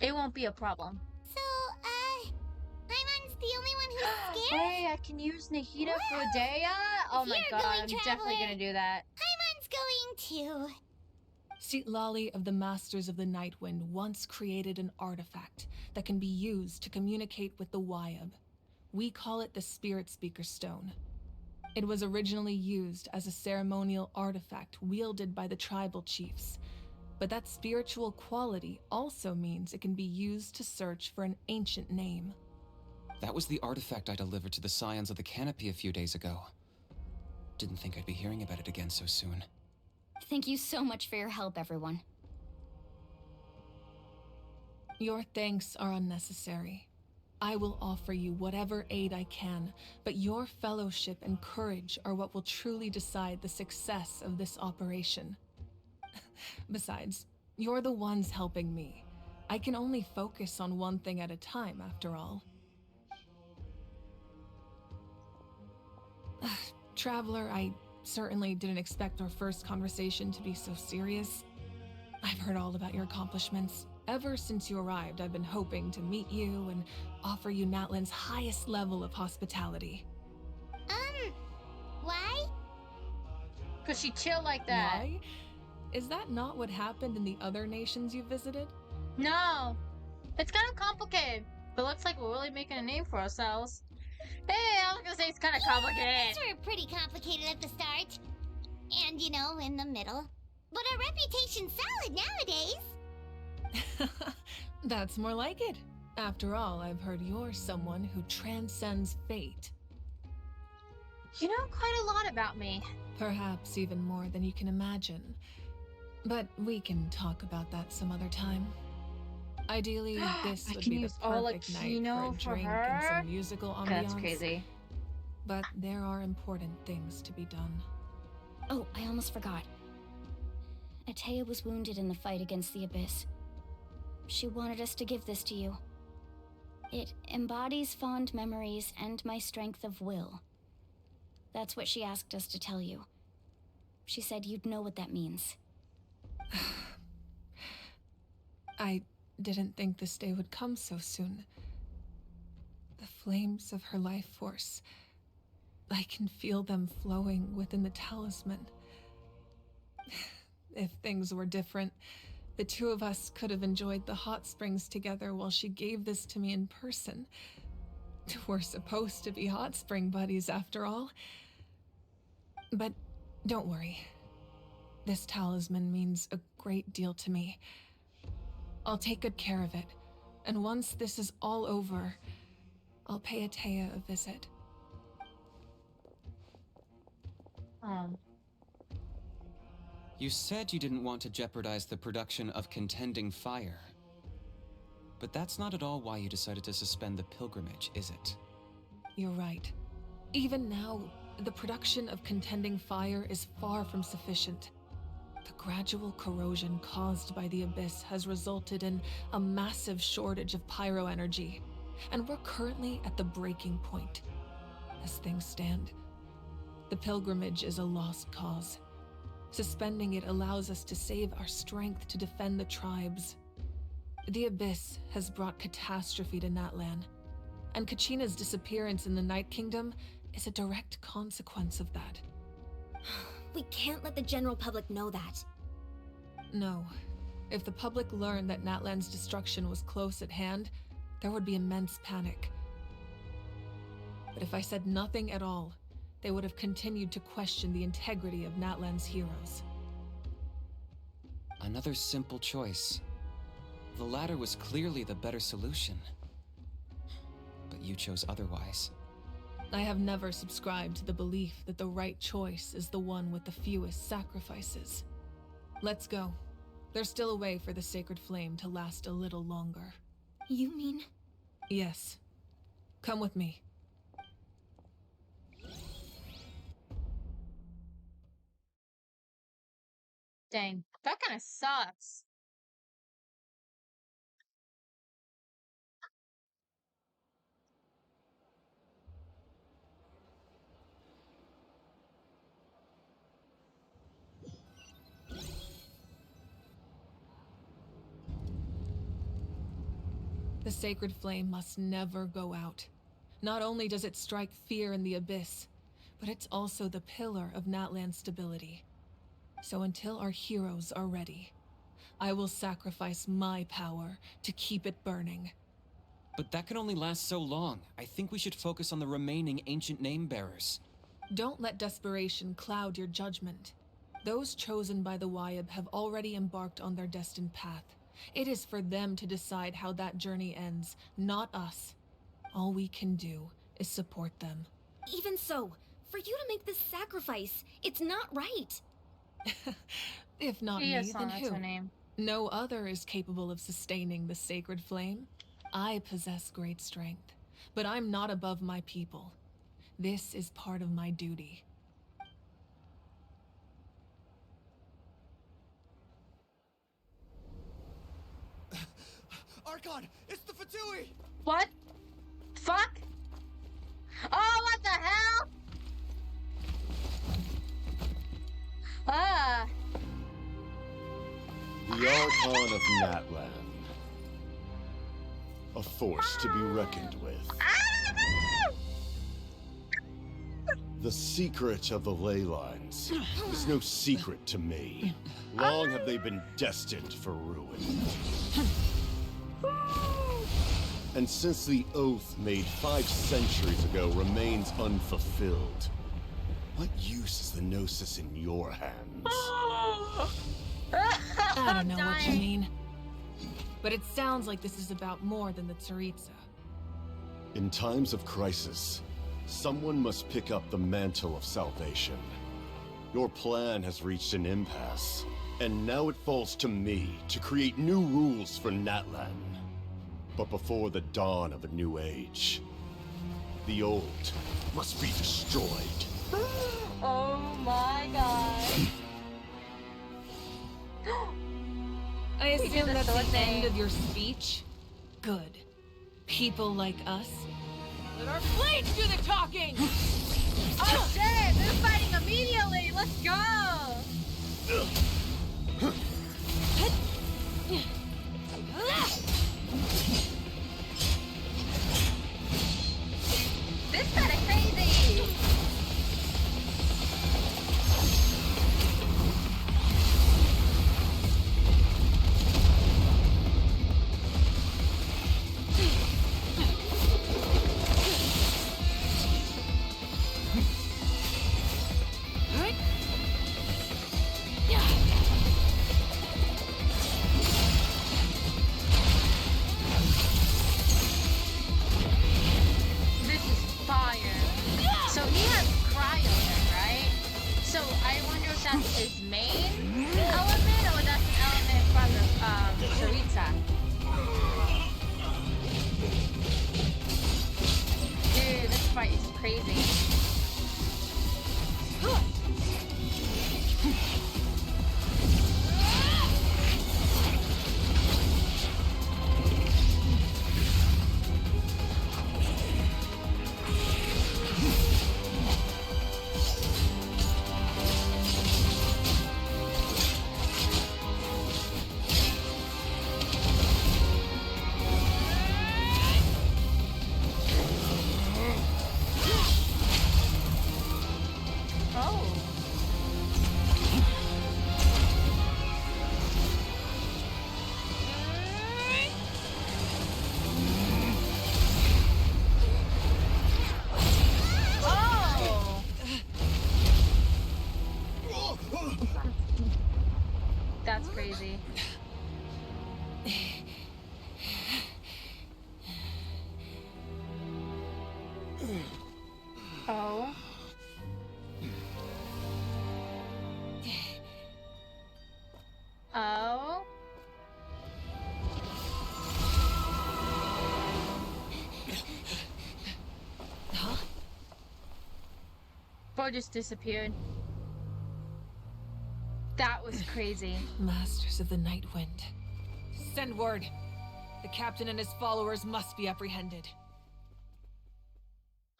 It won't be a problem. So, Paimon's the only one who's scared? Hey, I can use Nahida for Daya? Oh If my you're god, going, I'm definitely Traveler. gonna do that. Paimon's going too. Lali of the Masters of the Nightwind once created an artifact that can be used to communicate with the Wyab. We call it the Spirit Speaker Stone. It was originally used as a ceremonial artifact wielded by the tribal chiefs, but that spiritual quality also means it can be used to search for an ancient name. That was the artifact I delivered to the Scions of the Canopy a few days ago. Didn't think I'd be hearing about it again so soon. Thank you so much for your help, everyone. Your thanks are unnecessary. I will offer you whatever aid I can, but your fellowship and courage are what will truly decide the success of this operation. Besides, you're the ones helping me. I can only focus on one thing at a time, after all. Traveler, I certainly didn't expect our first conversation to be so serious. I've heard all about your accomplishments. Ever since you arrived, I've been hoping to meet you and offer you Natlan's highest level of hospitality. Why? Cause she chill like that. Why? Is that not what happened in the other nations you visited? No. It's kind of complicated, but looks like we're really making a name for ourselves. Hey, I was gonna say it's kind of complicated. Things were pretty complicated at the start. And, in the middle. but a reputation's solid nowadays. That's more like it. After all, I've heard you're someone who transcends fate. You know quite a lot about me. Perhaps even more than you can imagine. But we can talk about that some other time. Ideally, this would be the perfect night for a drink and some musical ambiance. That's crazy. But there are important things to be done. Oh, I almost forgot. Atea was wounded in the fight against the Abyss. She wanted us to give this to you. It embodies fond memories and my strength of will. That's what she asked us to tell you. She said you'd know what that means. I didn't think this day would come so soon. The flames of her life force. I can feel them flowing within the talisman. If things were different, the two of us could have enjoyed the hot springs together while she gave this to me in person. We're supposed to be hot spring buddies after all. But don't worry. This talisman means a great deal to me. I'll take good care of it, and once this is all over, I'll pay Atea a visit. You said you didn't want to jeopardize the production of Contending Fire. But that's not at all why you decided to suspend the pilgrimage, is it? You're right. Even now, the production of Contending Fire is far from sufficient. The gradual corrosion caused by the Abyss has resulted in a massive shortage of pyro energy, and we're currently at the breaking point. As things stand, the pilgrimage is a lost cause. Suspending it allows us to save our strength to defend the tribes. The Abyss has brought catastrophe to Natlan, and Kachina's disappearance in the Night Kingdom is a direct consequence of that. We can't let the general public know that. No. If the public learned that Natlan's destruction was close at hand, there would be immense panic. But if I said nothing at all, they would have continued to question the integrity of Natlan's heroes. Another simple choice. The latter was clearly the better solution. But you chose otherwise. I have never subscribed to the belief that the right choice is the one with the fewest sacrifices. Let's go. There's still a way for the sacred flame to last a little longer. You mean? Yes. Come with me. Dang, that kind of sucks. The sacred flame must never go out. Not only does it strike fear in the Abyss, but it's also the pillar of Natlan's stability. So until our heroes are ready, I will sacrifice my power to keep it burning. But that can only last so long. I think we should focus on the remaining ancient name-bearers. Don't let desperation cloud your judgment. Those chosen by the Wyab have already embarked on their destined path. It is for them to decide how that journey ends, not us. All we can do is support them. Even so, for you to make this sacrifice, it's not right. If not me, then that's her who? name. No other is capable of sustaining the sacred flame. I possess great strength, but I'm not above my people. This is part of my duty. Archon, it's the Fatui! What? Fuck? Oh, what the hell? Ah. The Archon of Natlan. A force to be reckoned with. The secret of the ley lines is no secret to me. Long have they been destined for ruin. And since the oath made 5 centuries ago remains unfulfilled, what use is the Gnosis in your hands? I don't know what you dying. mean. But it sounds like this is about more than the Tsaritsa. In times of crisis, someone must pick up the mantle of salvation. Your plan has reached an impasse, and now it falls to me to create new rules for Natlan. But before the dawn of a new age, the old must be destroyed. Oh my god. I We did assume the that's sword the end thing. of your speech? Good. People like us. Let our blades do the talking! Oh shit! They're fighting immediately! Let's go! This kinda crazy! This is fire. So he has cryo then, right? So I wonder if that's his main element or that's an element from the Tsaritsa. Dude, this fight is crazy. Oh. Oh. That's crazy. Oh. Oh. Huh? Bo just disappeared. That was crazy. Masters of the Night Wind. Send word. The captain and his followers must be apprehended.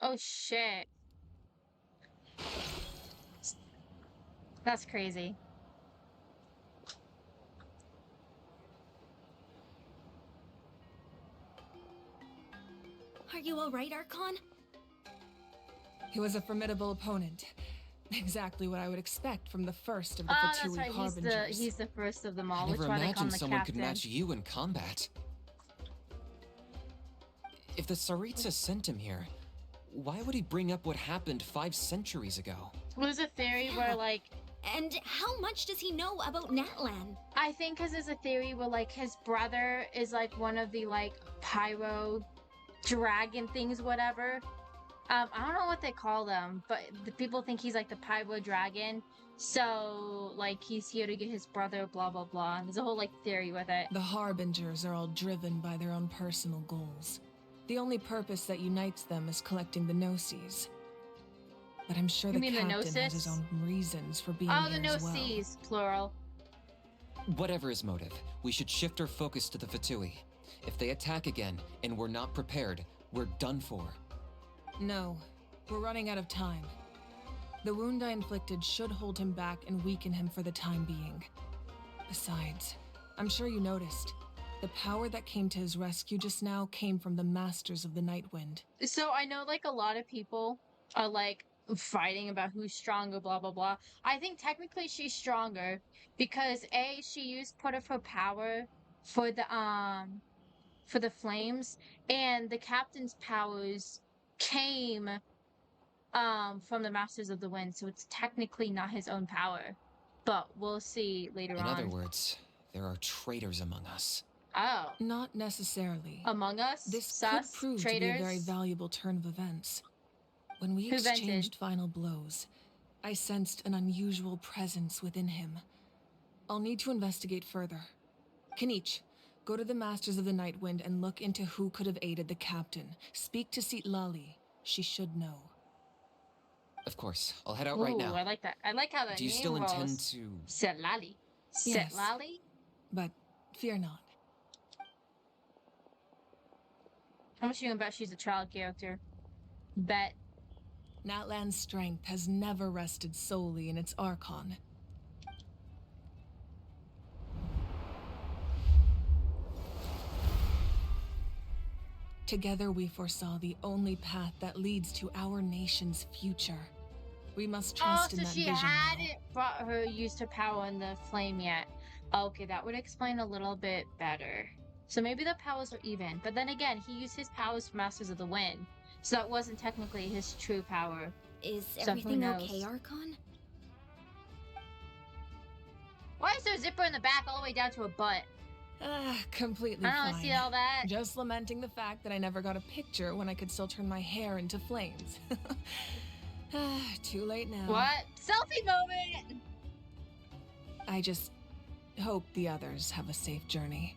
Oh shit. That's crazy. Are you alright, Archon? He was a formidable opponent. Exactly what I would expect from the first of the That's Fatui right. Harbingers. He's the first of them all. I Which never one they call him imagined the someone captain? could match you in combat. If the Tsaritsa sent him here, why would he bring up what happened 5 centuries ago? There's a theory where like And how much does he know about Natlan? I think because there's a theory where like his brother is like one of the like pyro dragon things, whatever. I don't know what they call them, but the people think he's like the pyro dragon. So like he's here to get his brother, blah blah blah. There's a whole like theory with it. The Harbingers are all driven by their own personal goals. The only purpose that unites them is collecting the Gnosis. But I'm sure You the mean the captain has his Gnosis? own reasons for being Oh, the here as well. Gnosis, plural. Whatever his motive, we should shift our focus to the Fatui. If they attack again, and we're not prepared, we're done for. No, we're running out of time. The wound I inflicted should hold him back and weaken him for the time being. Besides, I'm sure you noticed, the power that came to his rescue just now came from the Masters of the Night Wind. So I know like a lot of people are like fighting about who's stronger, blah blah blah. I think technically she's stronger because A, she used part of her power for the flames, and the captain's powers came from the Masters of the Wind, so it's technically not his own power. But we'll see later In on. other words, There are traitors among us. Oh. Not necessarily. Among Us? This Sus? could prove Traitors? to be a very valuable turn of events. When we Who vented? exchanged final blows, I sensed an unusual presence within him. I'll need to investigate further. Kanish, go to the Masters of the Night Wind and look into who could have aided the captain. Speak to Lali. She should know. Of course. I'll head out right now. I like that. I like how that Do you name still rolls. intend to... Setlali. Yes. Setlali? But fear not. How much do you bet she's a child character? Bet. Natlan's strength has never rested solely in its Archon. Together we foresaw the only path that leads to our nation's future. We must trust in that vision now. Oh, so she hadn't brought her used her power in the flame yet. Okay, that would explain a little bit better. So maybe the powers are even. But then again, he used his powers for Masters of the Wind. So that wasn't technically his true power. Is So who everything knows? okay, Archon? Why is there a zipper in the back all the way down to a butt? Completely I don't fine. see all that. Just lamenting the fact that I never got a picture when I could still turn my hair into flames. Too late now. What? Selfie moment! I just hope the others have a safe journey.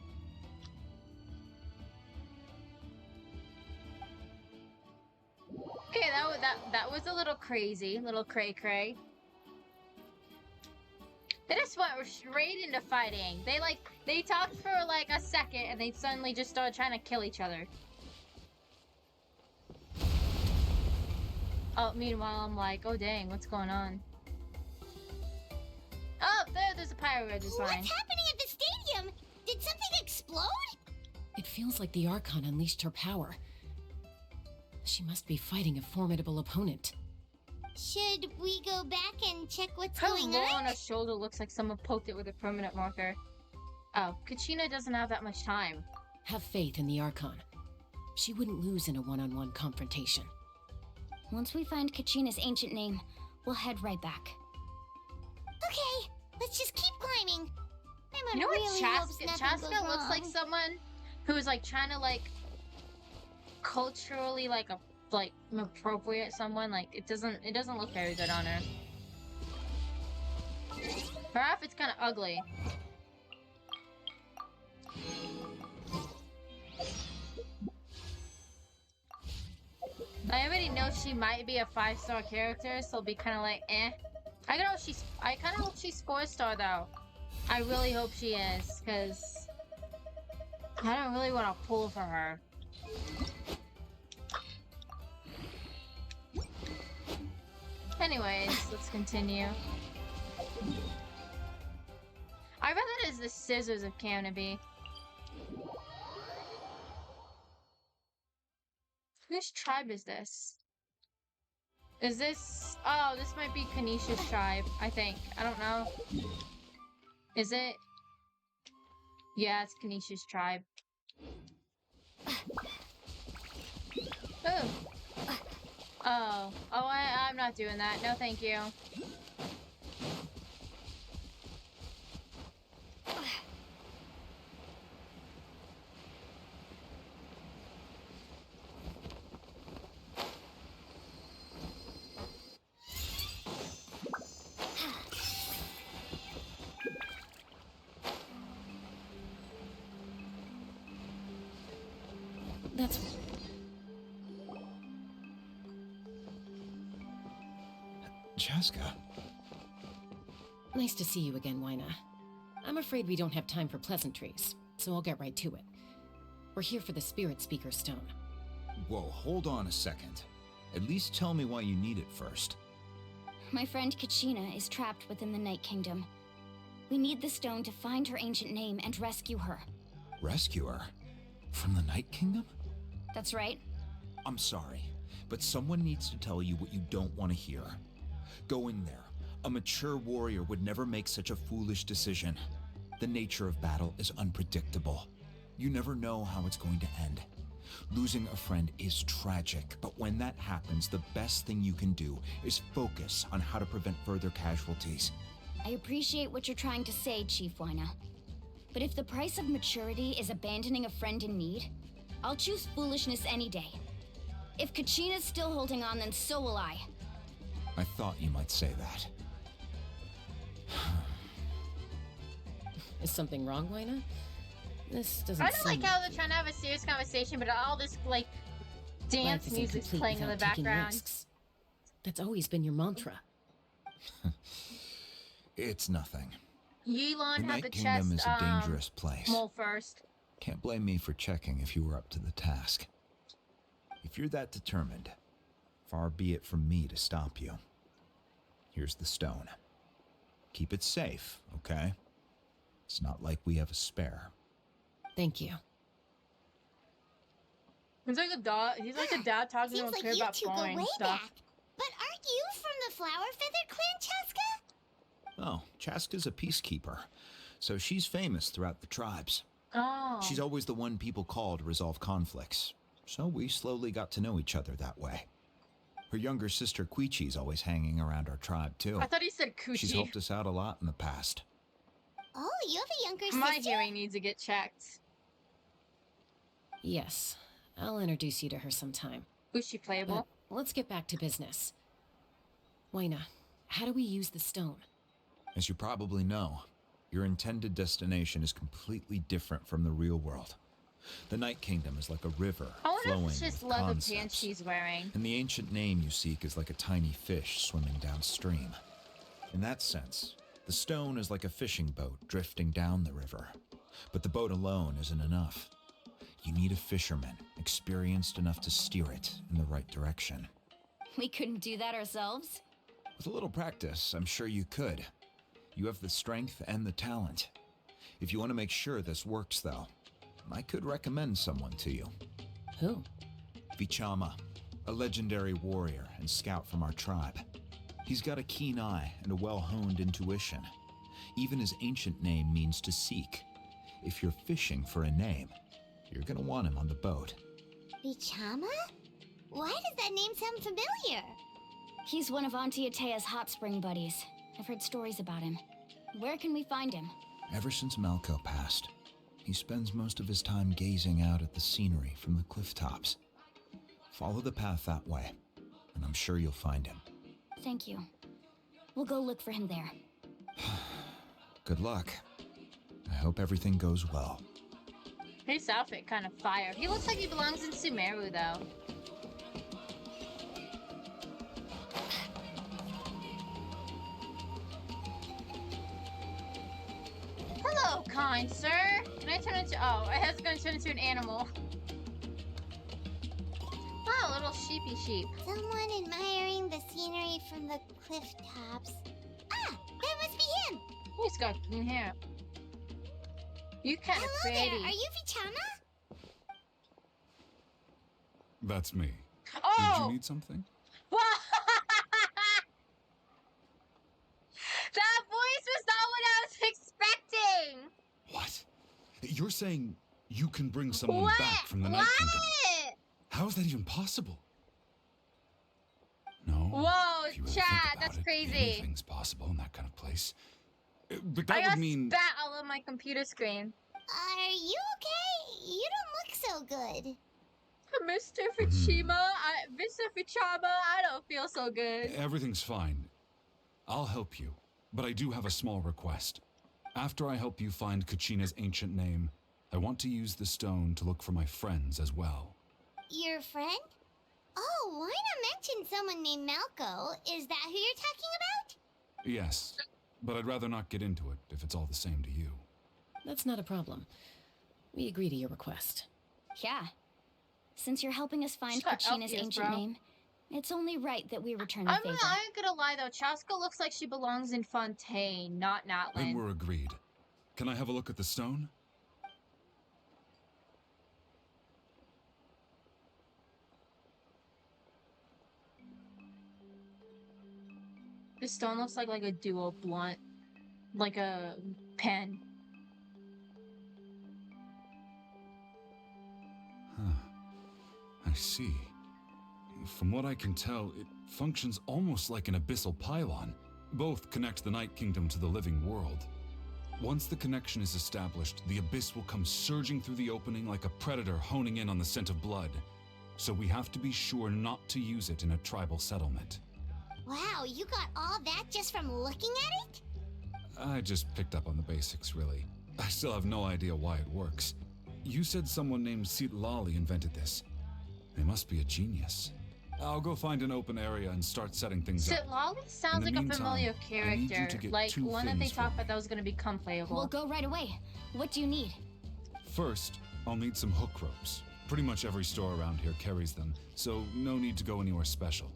Okay, that was a little crazy, little cray-cray. They just went straight into fighting. They talked for like a second and they suddenly just started trying to kill each other. Oh, meanwhile I'm like, oh dang, what's going on? Oh, there's a pyro red design. What's happening at the stadium? Did something explode? It feels like the Archon unleashed her power. She must be fighting a formidable opponent. Should we go back and check what's Her going lore on? on her shoulder looks like someone poked it with a permanent marker. Oh, Kachina doesn't have that much time. Have faith in the Archon. She wouldn't lose in a one-on-one confrontation. Once we find Kachina's ancient name, we'll head right back. Okay, let's just keep climbing. You know what really hopes Chaska nothing goes looks like? wrong. Someone who's like trying to like culturally like appropriate someone. Like it doesn't look very good on her. Her outfit's kind of ugly. I already know she might be a 5-star character, so it'll be kind of like eh. I kind of hope she's 4-star though. I really hope she is, because I don't really want to pull for her. Anyways, let's continue. I read that as the scissors of Canopy. Whose tribe is this? Is this... Oh, this might be Kanisha's tribe, I think. I don't know. Is it? Yeah, it's Kanisha's tribe. Oh. Oh. Oh, I'm not doing that. No, thank you. That's... Chaska. Nice to see you again, Wyna. I'm afraid we don't have time for pleasantries, so I'll get right to it. We're here for the Spirit Speaker Stone. Whoa, hold on a second. At least tell me why you need it first. My friend Kachina is trapped within the Night Kingdom. We need the stone to find her ancient name and rescue her. Rescue her? From the Night Kingdom? That's right. I'm sorry, but someone needs to tell you what you don't want to hear. Go in there. A mature warrior would never make such a foolish decision. The nature of battle is unpredictable. You never know how it's going to end. Losing a friend is tragic, but when that happens, the best thing you can do is focus on how to prevent further casualties. I appreciate what you're trying to say, Chief Wyna. But if the price of maturity is abandoning a friend in need, I'll choose foolishness any day. If Kachina's still holding on, then so will I. I thought you might say that. Is something wrong, Wayna? This doesn't I don't seem like how they're trying to have a serious conversation, but all this, like, dance Life isn't music's complete playing in the without taking background. risks. That's always been your mantra. It's nothing. Yulon The had the Night Kingdom chest, is a dangerous place. mole first. Can't blame me for checking if you were up to the task. If you're that determined, far be it from me to stop you. Here's the stone. Keep it safe, okay? It's not like we have a spare. Thank you. He's like a dad. He's like a dad talking to Seems a like kid you about two go boring way stuff. back. But aren't you from the Flower Feather Clan, Chaska? Oh, Chaska's a peacekeeper, so she's famous throughout the tribes. Oh. She's always the one people call to resolve conflicts, so we slowly got to know each other that way. Her younger sister Quichi's always hanging around our tribe, too. I thought he said coochie. She's helped us out a lot in the past. Oh, you have a younger sister? My hearing needs to get checked. Yes, I'll introduce you to her sometime. Who's she playable? But let's get back to business. Wayna, how do we use the stone? As you probably know, your intended destination is completely different from the real world. The Night Kingdom is like a river I wonder flowing if it's just with leather concepts. pants she's wearing. And the ancient name you seek is like a tiny fish swimming downstream. In that sense, the stone is like a fishing boat drifting down the river. But the boat alone isn't enough. You need a fisherman, experienced enough to steer it in the right direction. We couldn't do that ourselves? With a little practice, I'm sure you could. You have the strength and the talent. If you want to make sure this works, though, I could recommend someone to you. Who? Vichama, a legendary warrior and scout from our tribe. He's got a keen eye and a well-honed intuition. Even his ancient name means to seek. If you're fishing for a name, you're gonna want him on the boat. Vichama? Why does that name sound familiar? He's one of Auntie Atea's hot spring buddies. I've heard stories about him. Where can we find him? Ever since Malco passed, he spends most of his time gazing out at the scenery from the cliff tops. Follow the path that way, and I'm sure you'll find him. Thank you. We'll go look for him there. Good luck. I hope everything goes well. His outfit kind of fire. He looks like he belongs in Sumeru, though. Hello, kind sir. Can I turn into? Oh, I was going to turn into an animal. Oh, little sheepy sheep. Someone admiring the scenery from the cliff tops. Ah, that must be him. He's got green hair. You kind of Hello pretty. there. Are you Vichama? That's me. Oh! Did you need something? That voice was not what I was expecting. What? You're saying you can bring someone What? back from the Night Kingdom? How is that even possible? No. Whoa, if you really chat, think about that's it, crazy. Anything's possible in that kind of place. But that I would got mean spat all over my computer screen. Are you okay? You don't look so good. Mr. Vichama, Mr. Vichama, I don't feel so good. everything's fine. I'll help you, but I do have a small request. After I help you find Kachina's ancient name, I want to use the stone to look for my friends as well. Your friend? Oh, why not mention someone named Malco? Is that who you're talking about? Yes, but I'd rather not get into it if it's all the same to you. That's not a problem. We agree to your request. Yeah. Since you're helping us find Shut up, Kachina's yes, ancient bro. name, it's only right that we return the I favor. ain't gonna lie though, Chaska looks like she belongs in Fontaine, not Then Natlan. we're agreed. Can I have a look at the stone? This stone looks like a dual blunt. Like a pen. Huh. I see. From what I can tell, it functions almost like an abyssal pylon. Both connect the Night Kingdom to the living world. Once the connection is established, the Abyss will come surging through the opening like a predator honing in on the scent of blood. So we have to be sure not to use it in a tribal settlement. Wow, you got all that just from looking at it? I just picked up on the basics, really. I still have no idea why it works. You said someone named Lali invented this. They must be a genius. I'll go find an open area and start setting things up. Lali sounds In like the a familiar meantime, I need you character, to get like two one that they things talked for about that was going to become playable. We'll go right away. What do you need? First, I'll need some hook ropes. Pretty much every store around here carries them, so no need to go anywhere special.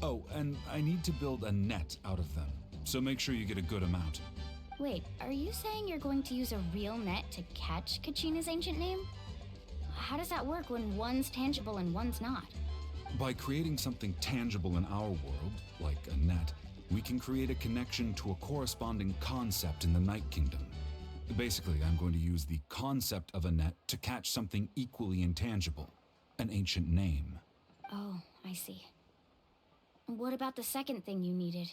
Oh, and I need to build a net out of them, so make sure you get a good amount. Wait, are you saying you're going to use a real net to catch Kachina's ancient name? How does that work when one's tangible and one's not? By creating something tangible in our world, like a net, we can create a connection to a corresponding concept in the Night Kingdom. Basically, I'm going to use the concept of a net to catch something equally intangible, an ancient name. Oh, I see. What about the second thing you needed?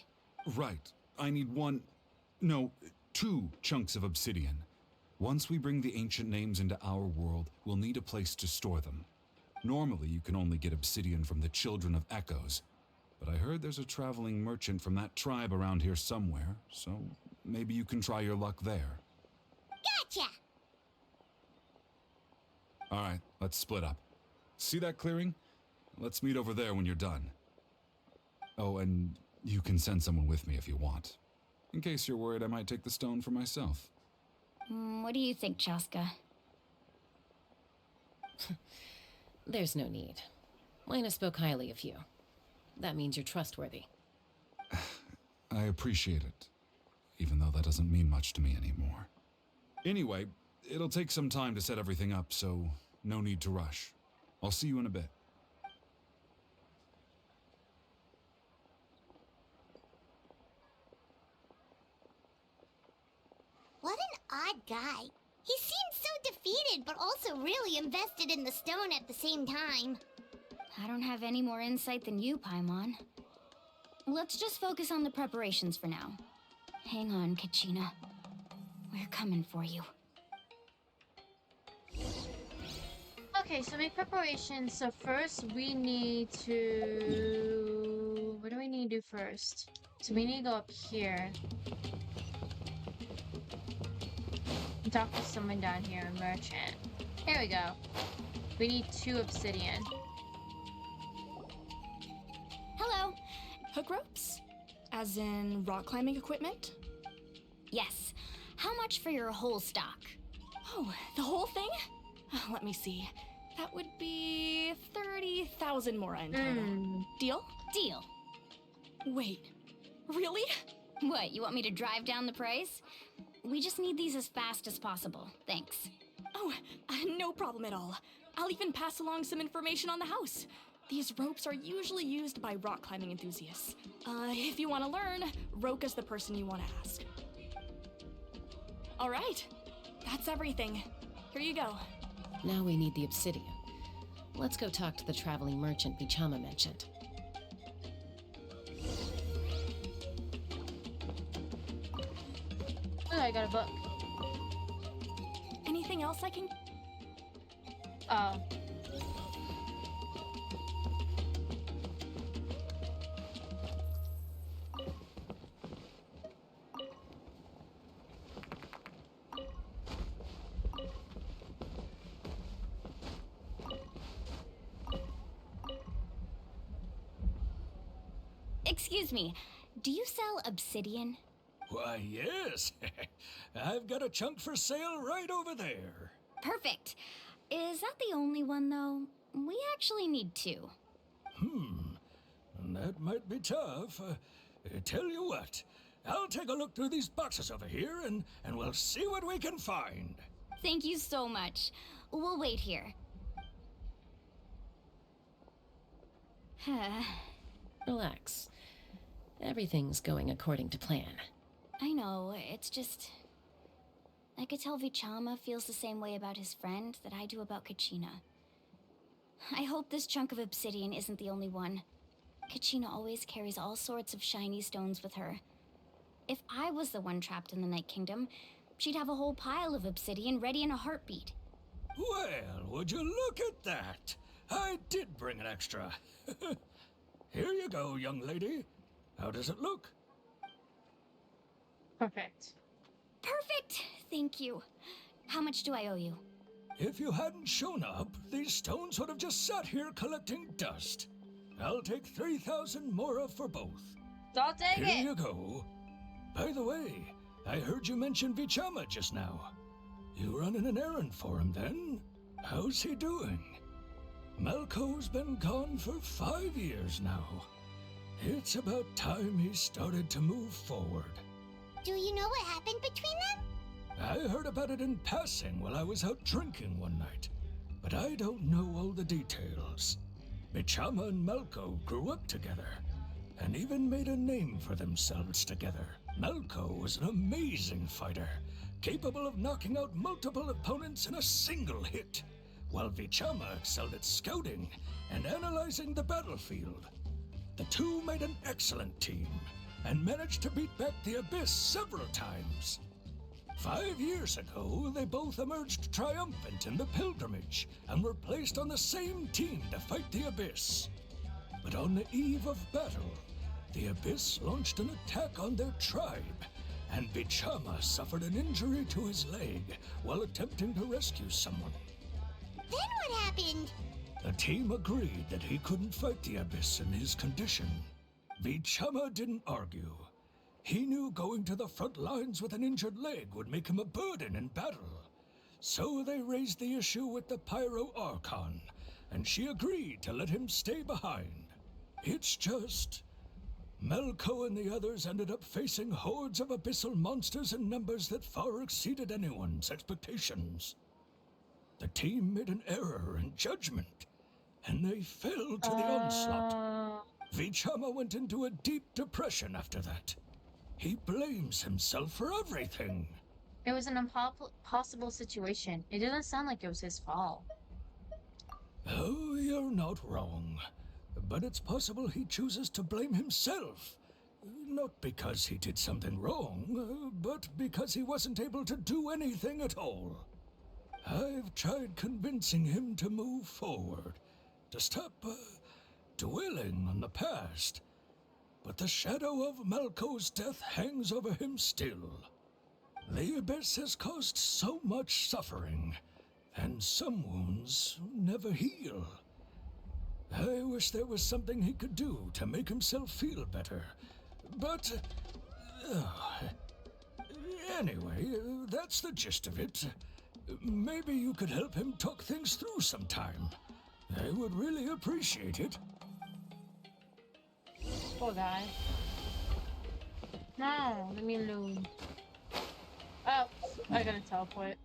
Right. I need two chunks of obsidian. Once we bring the ancient names into our world, we'll need a place to store them. Normally, you can only get obsidian from the Children of Echoes, but I heard there's a traveling merchant from that tribe around here somewhere, so maybe you can try your luck there. Gotcha! Alright, let's split up. See that clearing? Let's meet over there when you're done. Oh, and you can send someone with me if you want. In case you're worried I might take the stone for myself. What do you think, Chaska? There's no need. Lena spoke highly of you. That means you're trustworthy. I appreciate it, even though that doesn't mean much to me anymore. Anyway, it'll take some time to set everything up, so no need to rush. I'll see you in a bit. What an odd guy. He seemed so defeated, but also really invested in the stone at the same time. I don't have any more insight than you, Paimon. Let's just focus on the preparations for now. Hang on, Kachina. We're coming for you. Okay, so make preparations. So first we need to... What do we need to do first? So we need to go up here. And talk to someone down here, a merchant. Here we go. We need 2 obsidian. Hello. Hook ropes? As in rock climbing equipment? Yes. How much for your whole stock? Oh, the whole thing? Let me see. That would be 30,000 more in total. Deal? Deal. Wait, really? What, you want me to drive down the price? We just need these as fast as possible. Thanks. Oh, no problem at all. I'll even pass along some information on the house. These ropes are usually used by rock climbing enthusiasts. If you want to learn, Roka's the person you want to ask. All right, that's everything. Here you go. Now we need the obsidian. Let's go talk to the traveling merchant Vichama mentioned. Oh, I got a book. Anything else I can... Oh. Excuse me, do you sell obsidian? Why, yes. I've got a chunk for sale right over there. Perfect. Is that the only one, though? We actually need 2. That might be tough. Tell you what, I'll take a look through these boxes over here and we'll see what we can find. Thank you so much. We'll wait here. Relax. Everything's going according to plan. I know, it's just... I could tell Vichama feels the same way about his friend that I do about Kachina. I hope this chunk of obsidian isn't the only one. Kachina always carries all sorts of shiny stones with her. If I was the one trapped in the Night Kingdom, she'd have a whole pile of obsidian ready in a heartbeat. Well, would you look at that? I did bring an extra. Here you go, young lady. How does it look? Perfect. Perfect! Thank you. How much do I owe you? If you hadn't shown up, these stones would have just sat here collecting dust. I'll take 3,000 mora for both. I'll take it. Here you go. By the way, I heard you mention Vichama just now. You running an errand for him then? How's he doing? Malco's been gone for 5 years now. It's about time he started to move forward. Do you know what happened between them? I heard about it in passing while I was out drinking one night, but I don't know all the details. Vichama and Malco grew up together, and even made a name for themselves together. Malco was an amazing fighter, capable of knocking out multiple opponents in a single hit, while Vichama excelled at scouting and analyzing the battlefield. The two made an excellent team, and managed to beat back the Abyss several times. 5 years ago, they both emerged triumphant in the pilgrimage, and were placed on the same team to fight the Abyss. But on the eve of battle, the Abyss launched an attack on their tribe, and Vichama suffered an injury to his leg while attempting to rescue someone. Then what happened? The team agreed that he couldn't fight the Abyss in his condition. Vichama didn't argue. He knew going to the front lines with an injured leg would make him a burden in battle. So they raised the issue with the Pyro Archon, and she agreed to let him stay behind. It's just... Malco and the others ended up facing hordes of abyssal monsters in numbers that far exceeded anyone's expectations. The team made an error in judgment, and they fell to the onslaught. Vichama went into a deep depression after that. He blames himself for everything. It was an impossible situation. It didn't sound like it was his fault. Oh, you're not wrong. But it's possible he chooses to blame himself. Not because he did something wrong, but because he wasn't able to do anything at all. I've tried convincing him to move forward, to stop dwelling on the past. But the shadow of Malco's death hangs over him still. The Abyss has caused so much suffering, and some wounds never heal. I wish there was something he could do to make himself feel better, but... anyway, that's the gist of it. Maybe you could help him talk things through sometime. I would really appreciate it. Poor guy. No, let me loot. Oh, I gotta teleport.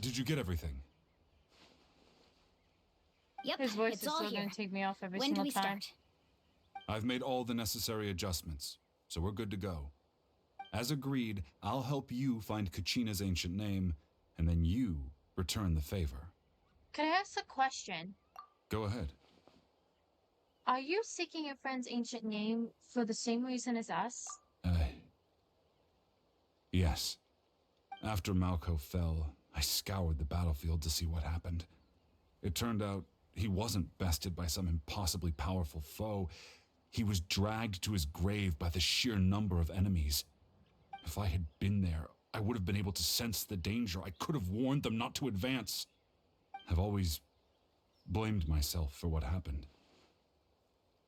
Did you get everything? Yep, His voice it's is all still here. gonna take me off every When do single we time. start? I've made all the necessary adjustments, so we're good to go. As agreed, I'll help you find Kachina's ancient name, and then you return the favor. Can I ask a question? Go ahead. Are you seeking your friend's ancient name for the same reason as us? Yes. After Malco fell, I scoured the battlefield to see what happened. It turned out he wasn't bested by some impossibly powerful foe. He was dragged to his grave by the sheer number of enemies. If I had been there, I would have been able to sense the danger. I could have warned them not to advance. I've always blamed myself for what happened.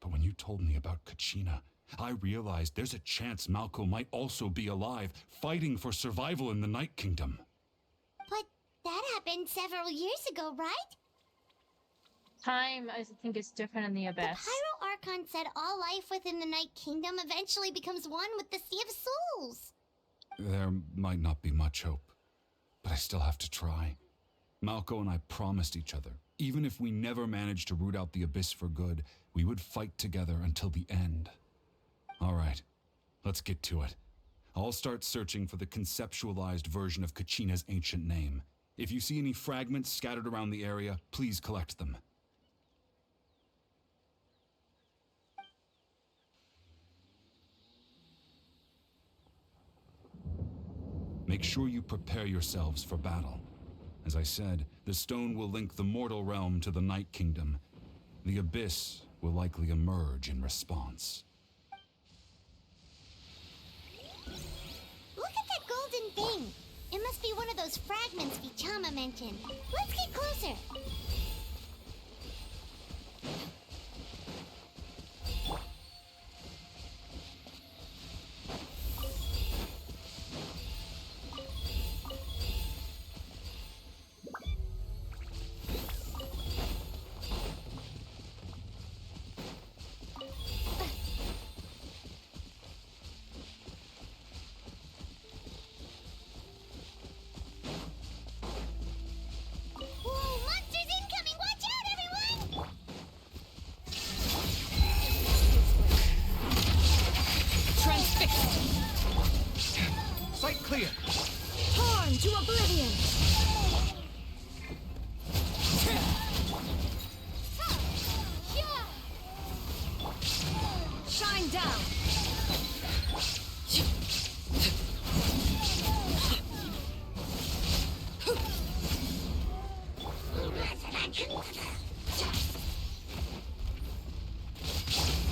But when you told me about Kachina, I realized there's a chance Malco might also be alive, fighting for survival in the Night Kingdom. But that happened several years ago, right? Time, I think, is different in the Abyss. The Pyro Archon said all life within the Night Kingdom eventually becomes one with the Sea of Souls. There might not be much hope, but I still have to try. Malco and I promised each other, even if we never managed to root out the Abyss for good, we would fight together until the end. All right, let's get to it. I'll start searching for the conceptualized version of Kachina's ancient name. If you see any fragments scattered around the area, please collect them. Make sure you prepare yourselves for battle. As I said, the stone will link the mortal realm to the Night Kingdom. The Abyss will likely emerge in response. Look at that golden thing. It must be one of those fragments Vichama mentioned. Let's get closer.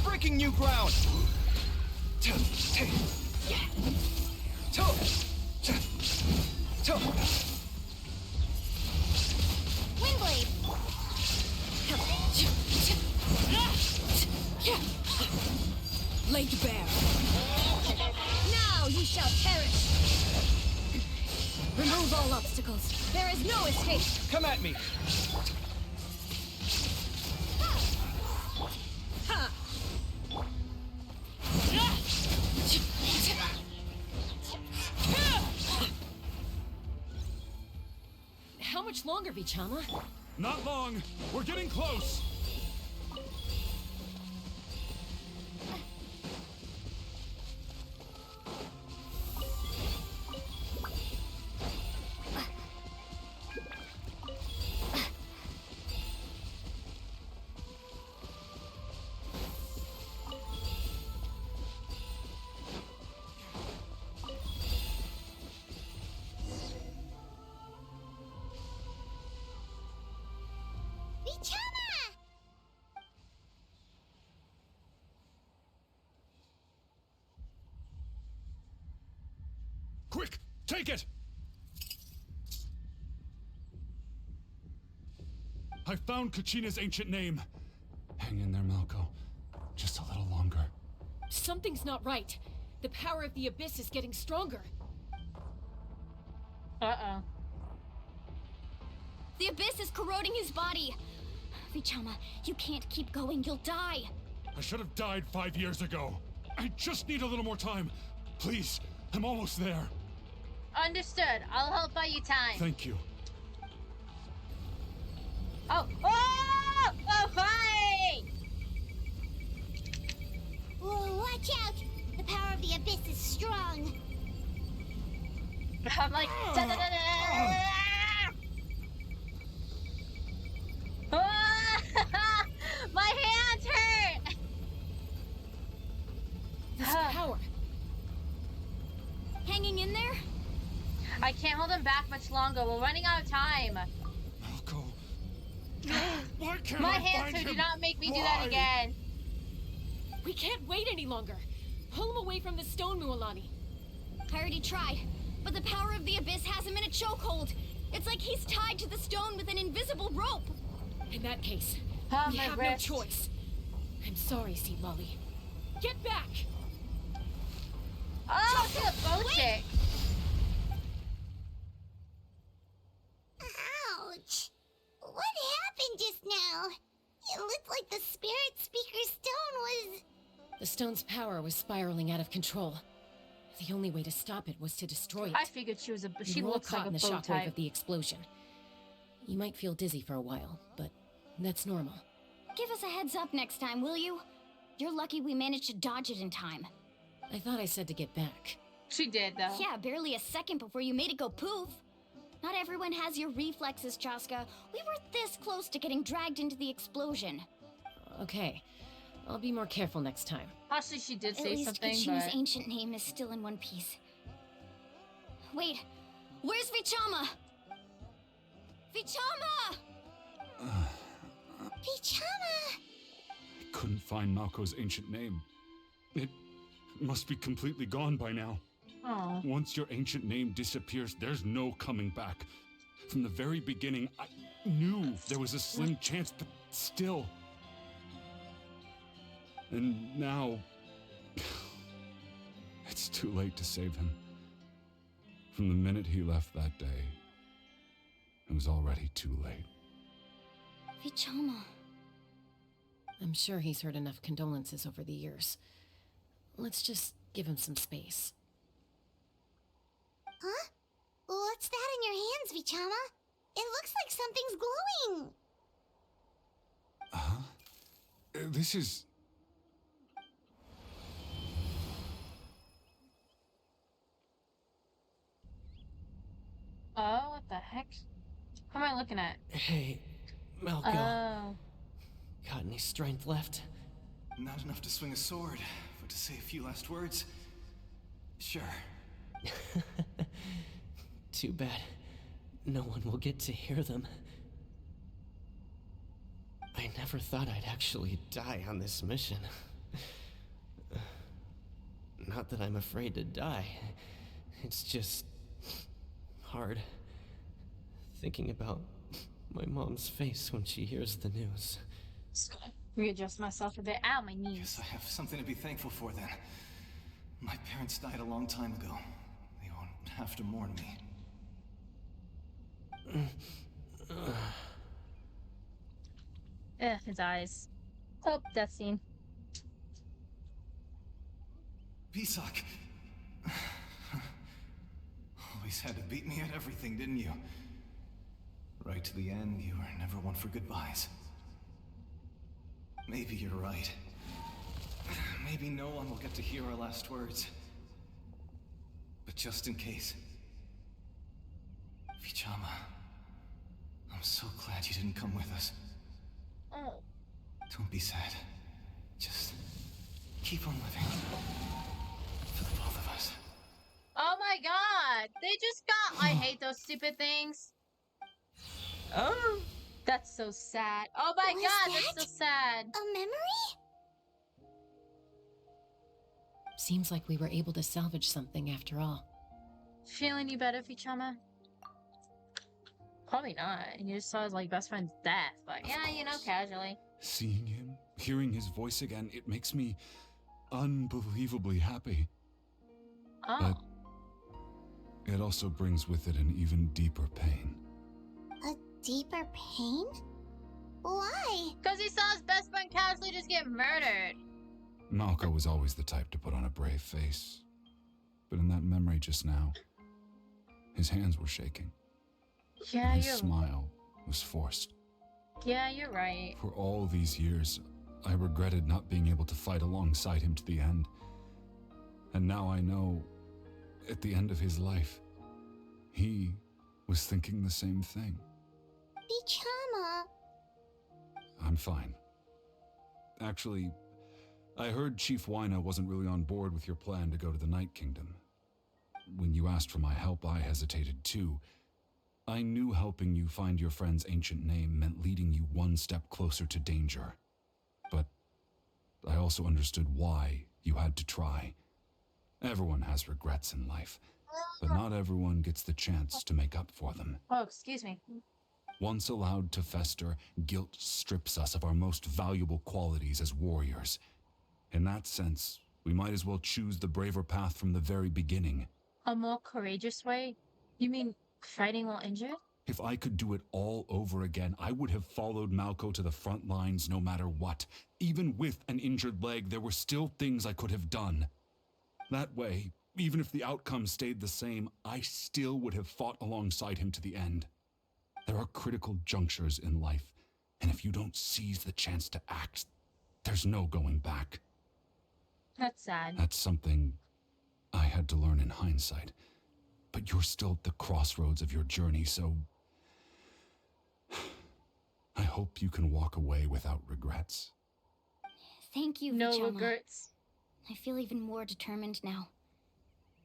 Breaking new ground! Windblade! Laid bare. Now you shall perish! Remove all obstacles. There is no escape. Come at me! How much longer, Vichama? Not long. We're getting close. Quick! Take it! I found Kachina's ancient name. Hang in there, Malco. Just a little longer. Something's not right. The power of the Abyss is getting stronger. Uh-oh. The Abyss is corroding his body. Vichama, you can't keep going. You'll die. I should have died 5 years ago. I just need a little more time. Please, I'm almost there. Understood. I'll help buy you time. Thank you. Oh! Oh! Oh, hi! Whoa, watch out! The power of the Abyss is strong. I'm like... Da, da, da, da. I can't hold him back much longer. We're running out of time. Malco. No! Why can't My I hands find hurt. him? Do not make me do Why? that again. We can't wait any longer. Pull him away from the stone, Mualani. I already tried, but the power of the Abyss has him in a chokehold. It's like he's tied to the stone with an invisible rope. In that case, we my have wrist. no choice. I'm sorry, Sea Lolly. Get back! Oh, she's a boat chick. Ouch! What happened just now? It looked like the Spirit Speaker stone was... The stone's power was spiraling out of control. The only way to stop it was to destroy it. I figured she was a. She You were all looks like caught a in the boat shockwave type. of the explosion. You might feel dizzy for a while, but that's normal. Give us a heads up next time, will you? You're lucky we managed to dodge it in time. I thought I said to get back. She did, though. Yeah, barely a second before you made it go poof. Not everyone has your reflexes, Chaska. We were this close to getting dragged into the explosion. Okay, I'll be more careful next time. Actually, she did At say least something, Kachina's but... ancient name is still in one piece. Wait, where's Vichama? Vichama! Vichama! I couldn't find Malco's ancient name. It must be completely gone by now. Oh. Once your ancient name disappears, there's no coming back. From the very beginning, I knew there was a slim chance, but still. And now... it's too late to save him. From the minute he left that day, it was already too late. Vichama. I'm sure he's heard enough condolences over the years. Let's just give him some space. Huh? What's that in your hands, Vichama? It looks like something's glowing. Huh? This is... Oh, what the heck? What am I looking at? Hey, Malco. Oh. Got any strength left? Not enough to swing a sword, but to say a few last words. Sure. Too bad. No one will get to hear them. I never thought I'd actually die on this mission. Not that I'm afraid to die. It's just... hard. Thinking about my mom's face when she hears the news. Just gonna readjust myself a bit. Ow, my knees. Guess I have something to be thankful for then. My parents died a long time ago. They won't have to mourn me. His eyes. Oh, death scene. Pisak! Always had to beat me at everything, didn't you? Right to the end, you were never one for goodbyes. Maybe you're right. Maybe no one will get to hear our last words. But just in case... Vichama, I'm so glad you didn't come with us. Oh. Don't be sad. Just keep on living. For the both of us. Oh my god! They just got... I hate those stupid things. Oh! That's so sad. Oh my Was god, that that's so sad. A memory? Seems like we were able to salvage something after all. Feeling any better, Vichama? Probably not. You just saw his like best friend's death, but yeah, you know, casually. Seeing him, hearing his voice again, it makes me unbelievably happy. Oh. But it also brings with it an even deeper pain. A deeper pain? Why? Because he saw his best friend casually just get murdered. Malco was always the type to put on a brave face. But in that memory just now, his hands were shaking. Yeah, and his you're... smile was forced. Yeah, you're right. For all these years, I regretted not being able to fight alongside him to the end. And now I know, at the end of his life, he was thinking the same thing. Vichama. I'm fine. Actually, I heard Chief Wyna wasn't really on board with your plan to go to the Night Kingdom. when you asked for my help, I hesitated too. I knew helping you find your friend's ancient name meant leading you one step closer to danger. But I also understood why you had to try. Everyone has regrets in life, but not everyone gets the chance to make up for them. Oh, excuse me. Once allowed to fester, guilt strips us of our most valuable qualities as warriors. In that sense, we might as well choose the braver path from the very beginning. A more courageous way? You mean fighting while injured? If I could do it all over again, I would have followed Malco to the front lines no matter what. Even with an injured leg, there were still things I could have done. That way, even if the outcome stayed the same, I still would have fought alongside him to the end. There are critical junctures in life, and if you don't seize the chance to act, there's no going back. That's sad. That's something I had to learn in hindsight. But you're still at the crossroads of your journey, so I hope you can walk away without regrets. Thank you, No Vichama. regrets. I feel even more determined now.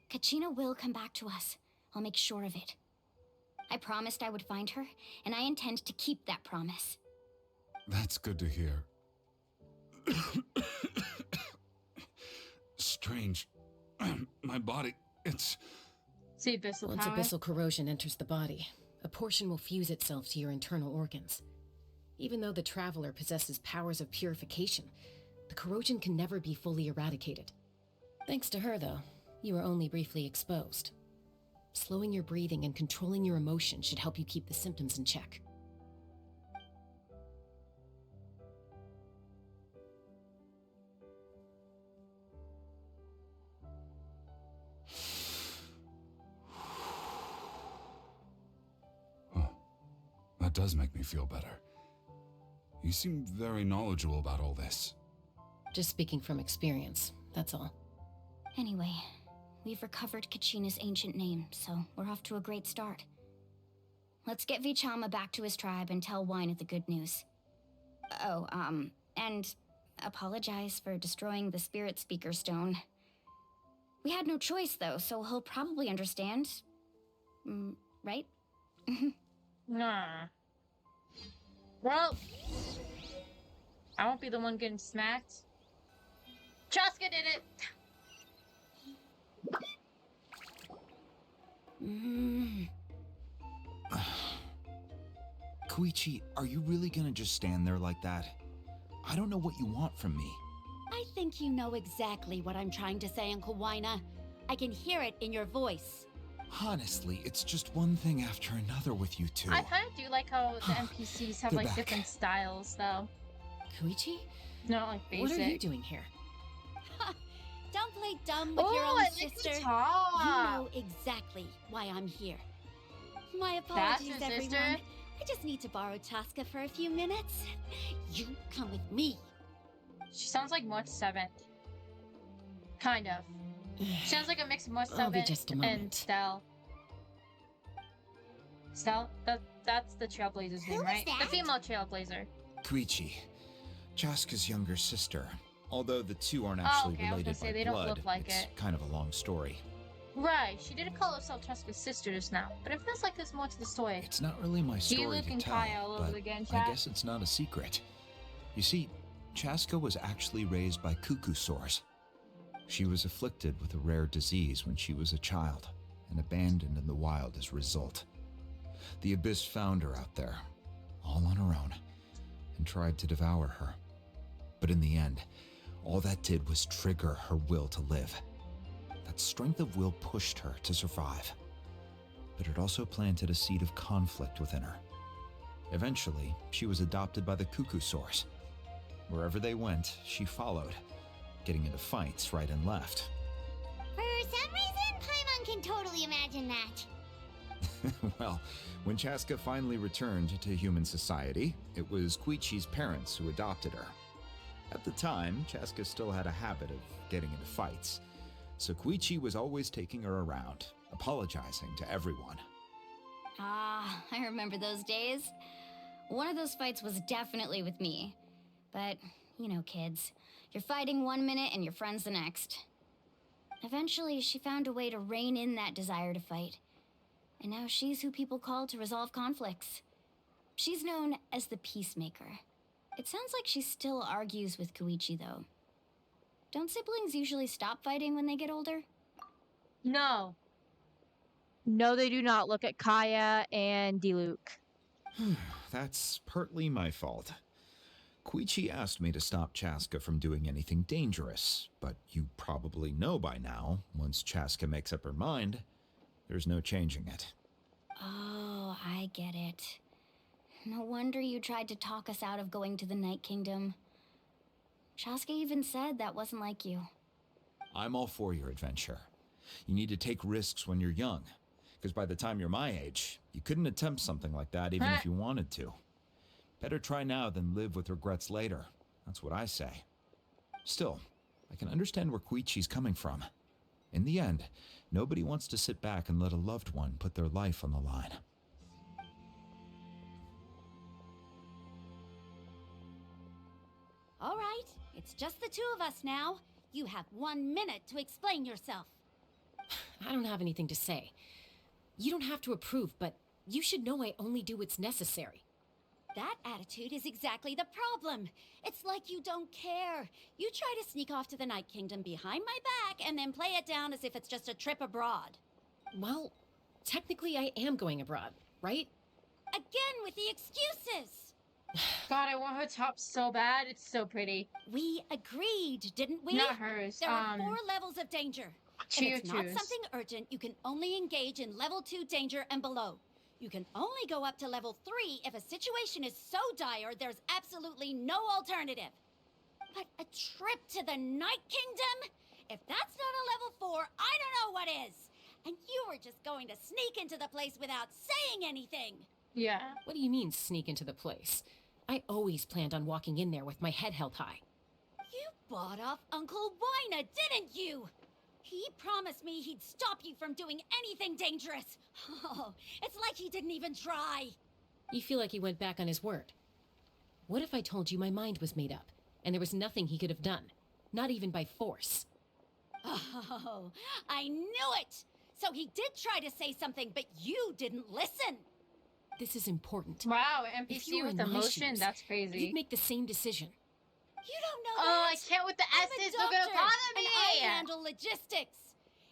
Kachina will come back to us. I'll make sure of it. I promised I would find her, and I intend to keep that promise. That's good to hear. Strange. My body, it's... See, abyssal Once power. abyssal corrosion enters the body, a portion will fuse itself to your internal organs. Even though the Traveler possesses powers of purification, the corrosion can never be fully eradicated. Thanks to her, though, you are only briefly exposed. Slowing your breathing and controlling your emotions should help you keep the symptoms in check. That does make me feel better. You seem very knowledgeable about all this. Just speaking from experience, that's all. Anyway, we've recovered Kachina's ancient name, so we're off to a great start. Let's get Vichama back to his tribe and tell Wina the good news. Oh, and apologize for destroying the Spirit Speaker Stone. We had no choice, though, so he'll probably understand. Right? Nah. Well, I won't be the one getting smacked. Chaska did it! Koichi, are you really gonna just stand there like that? I don't know what you want from me. I think you know exactly what I'm trying to say, Uncle Wina. I can hear it in your voice. Honestly, it's just one thing after another with you two. I kind of do like how the NPCs have They're like back. different styles, though. Koichi? Not like basic. What are you doing here? Don't play dumb with your Oh, own I like sister. the You top. know exactly why I'm here. My That's apologies, your everyone. sister? I just need to borrow Chaska for a few minutes. You come with me. She sounds like Morse 7. Kind of. She sounds like a mix of Morse I'll be 7 just a and moment. Stell. Stell? That's the Trailblazer's name, Who right? was The that? female Trailblazer. Koichi, Chaska's younger sister. Although the two aren't Oh, actually okay, I was gonna related say, by they don't blood, look like it's it. kind of a long story. Right, she didn't call herself Chaska's sister just now, but it feels like there's more to the story. It's not really my story Luke to and tell, Kaya all over but again, I chat. guess it's not a secret. You see, Chaska was actually raised by cuckoo sores. She was afflicted with a rare disease when she was a child and abandoned in the wild as a result. The Abyss found her out there, all on her own, and tried to devour her. But in the end, all that did was trigger her will to live. That strength of will pushed her to survive, but it also planted a seed of conflict within her. Eventually, she was adopted by the cuckoo sores. Wherever they went, she followed, getting into fights right and left. For some reason, Paimon can totally imagine that. Well, when Chaska finally returned to human society, it was Koichi's parents who adopted her. At the time, Chaska still had a habit of getting into fights, so Koichi was always taking her around, apologizing to everyone. Ah, I remember those days. One of those fights was definitely with me. But, you know, kids. You're fighting one minute and your friend's the next. Eventually, she found a way to rein in that desire to fight. And now she's who people call to resolve conflicts. She's known as the Peacemaker. It sounds like she still argues with Koichi, though. Don't siblings usually stop fighting when they get older? No. No, they do not. Look at Kaya and Diluc. That's partly my fault. Koichi asked me to stop Chaska from doing anything dangerous, but you probably know by now, once Chaska makes up her mind, there's no changing it. Oh, I get it. No wonder you tried to talk us out of going to the Night Kingdom. Chaska even said that wasn't like you. I'm all for your adventure. You need to take risks when you're young, because by the time you're my age, you couldn't attempt something like that even if you wanted to. Better try now than live with regrets later. That's what I say. Still, I can understand where Koichi's coming from. In the end, nobody wants to sit back and let a loved one put their life on the line. All right, it's just the two of us now. You have 1 minute to explain yourself. I don't have anything to say. You don't have to approve, but you should know I only do what's necessary. That attitude is exactly the problem. It's like you don't care. You try to sneak off to the Night Kingdom behind my back and then play it down as if it's just a trip abroad. Well, technically I am going abroad, right? Again with the excuses. God, I want her top so bad. It's so pretty. We agreed, didn't we? Not hers. There are 4 levels of danger. If it's not Choose. something urgent, you can only engage in level 2 danger and below. You can only go up to level 3 if a situation is so dire there's absolutely no alternative. But a trip to the Night Kingdom? If that's not a level 4, I don't know what is. And you were just going to sneak into the place without saying anything. Yeah. What do you mean, sneak into the place? I always planned on walking in there with my head held high. You bought off Uncle Wina, didn't you? He promised me he'd stop you from doing anything dangerous. Oh, it's like he didn't even try. You feel like he went back on his word. What if I told you my mind was made up, and there was nothing he could have done? Not even by force. Oh, I knew it! So he did try to say something, but you didn't listen. This is important. Wow, If you NPC were with in my emotion. shoes, That's crazy. You'd make the same decision. You don't know Oh, that. I can't with the I'm a S's. They're gonna doctor, bother me. and I handle logistics.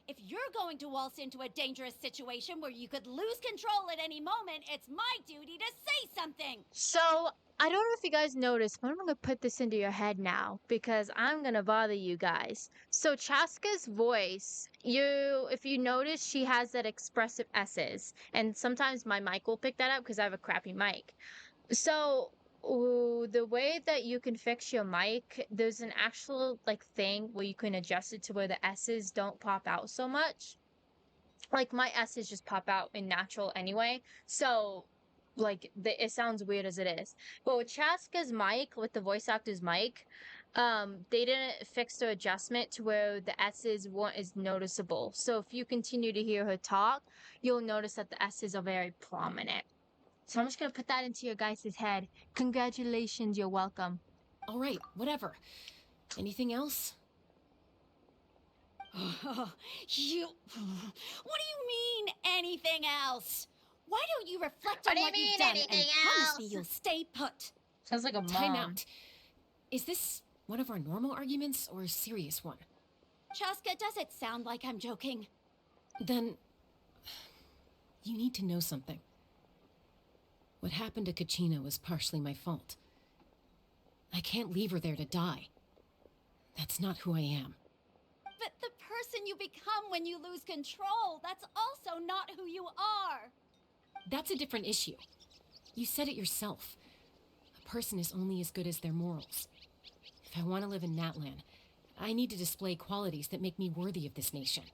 If you're going to waltz into a dangerous situation where you could lose control at any moment, it's my duty to say something. So, I don't know if you guys noticed, but I'm gonna put this into your head now because I'm gonna bother you guys. So, Chaska's voice, if you notice, she has that expressive S's, and sometimes my mic will pick that up because I have a crappy mic. So, the way that you can fix your mic, there's an actual thing where you can adjust it to where the S's don't pop out so much. Like my S's just pop out in natural anyway. So it sounds weird as it is. But with Chaska's mic, with the voice actor's mic, they didn't fix the adjustment to where the S's is noticeable. So if you continue to hear her talk, you'll notice that the S's are very prominent. So I'm just gonna put that into your guys' head. Congratulations, you're welcome. All right, whatever. Anything else? What do you mean, anything else? Why don't you reflect on what you've done and promise me you'll stay put? Sounds like a mom. Time out. Is this one of our normal arguments or a serious one? Chaska, does it sound like I'm joking? Then you need to know something. What happened to Kachina was partially my fault. I can't leave her there to die. That's not who I am. But the person you become when you lose control, that's also not who you are. That's a different issue. You said it yourself. A person is only as good as their morals. If I want to live in Natlan, I need to display qualities that make me worthy of this nation.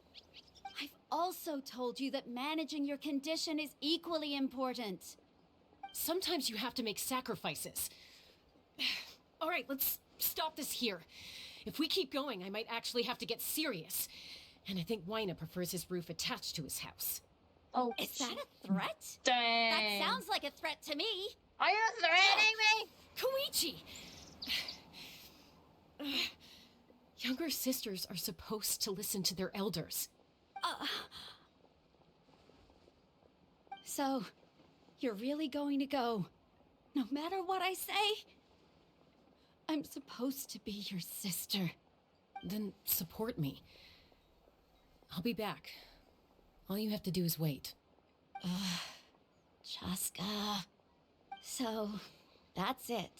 I've also told you that managing your condition is equally important. Sometimes you have to make sacrifices. All right, let's stop this here. If we keep going, I might actually have to get serious. And I think Wina prefers his roof attached to his house. Oh, is that a threat? Dang. That sounds like a threat to me. Are you threatening me? Koichi! Younger sisters are supposed to listen to their elders. So, you're really going to go, no matter what I say? I'm supposed to be your sister. Then support me. I'll be back. All you have to do is wait. Chaska. So, that's it.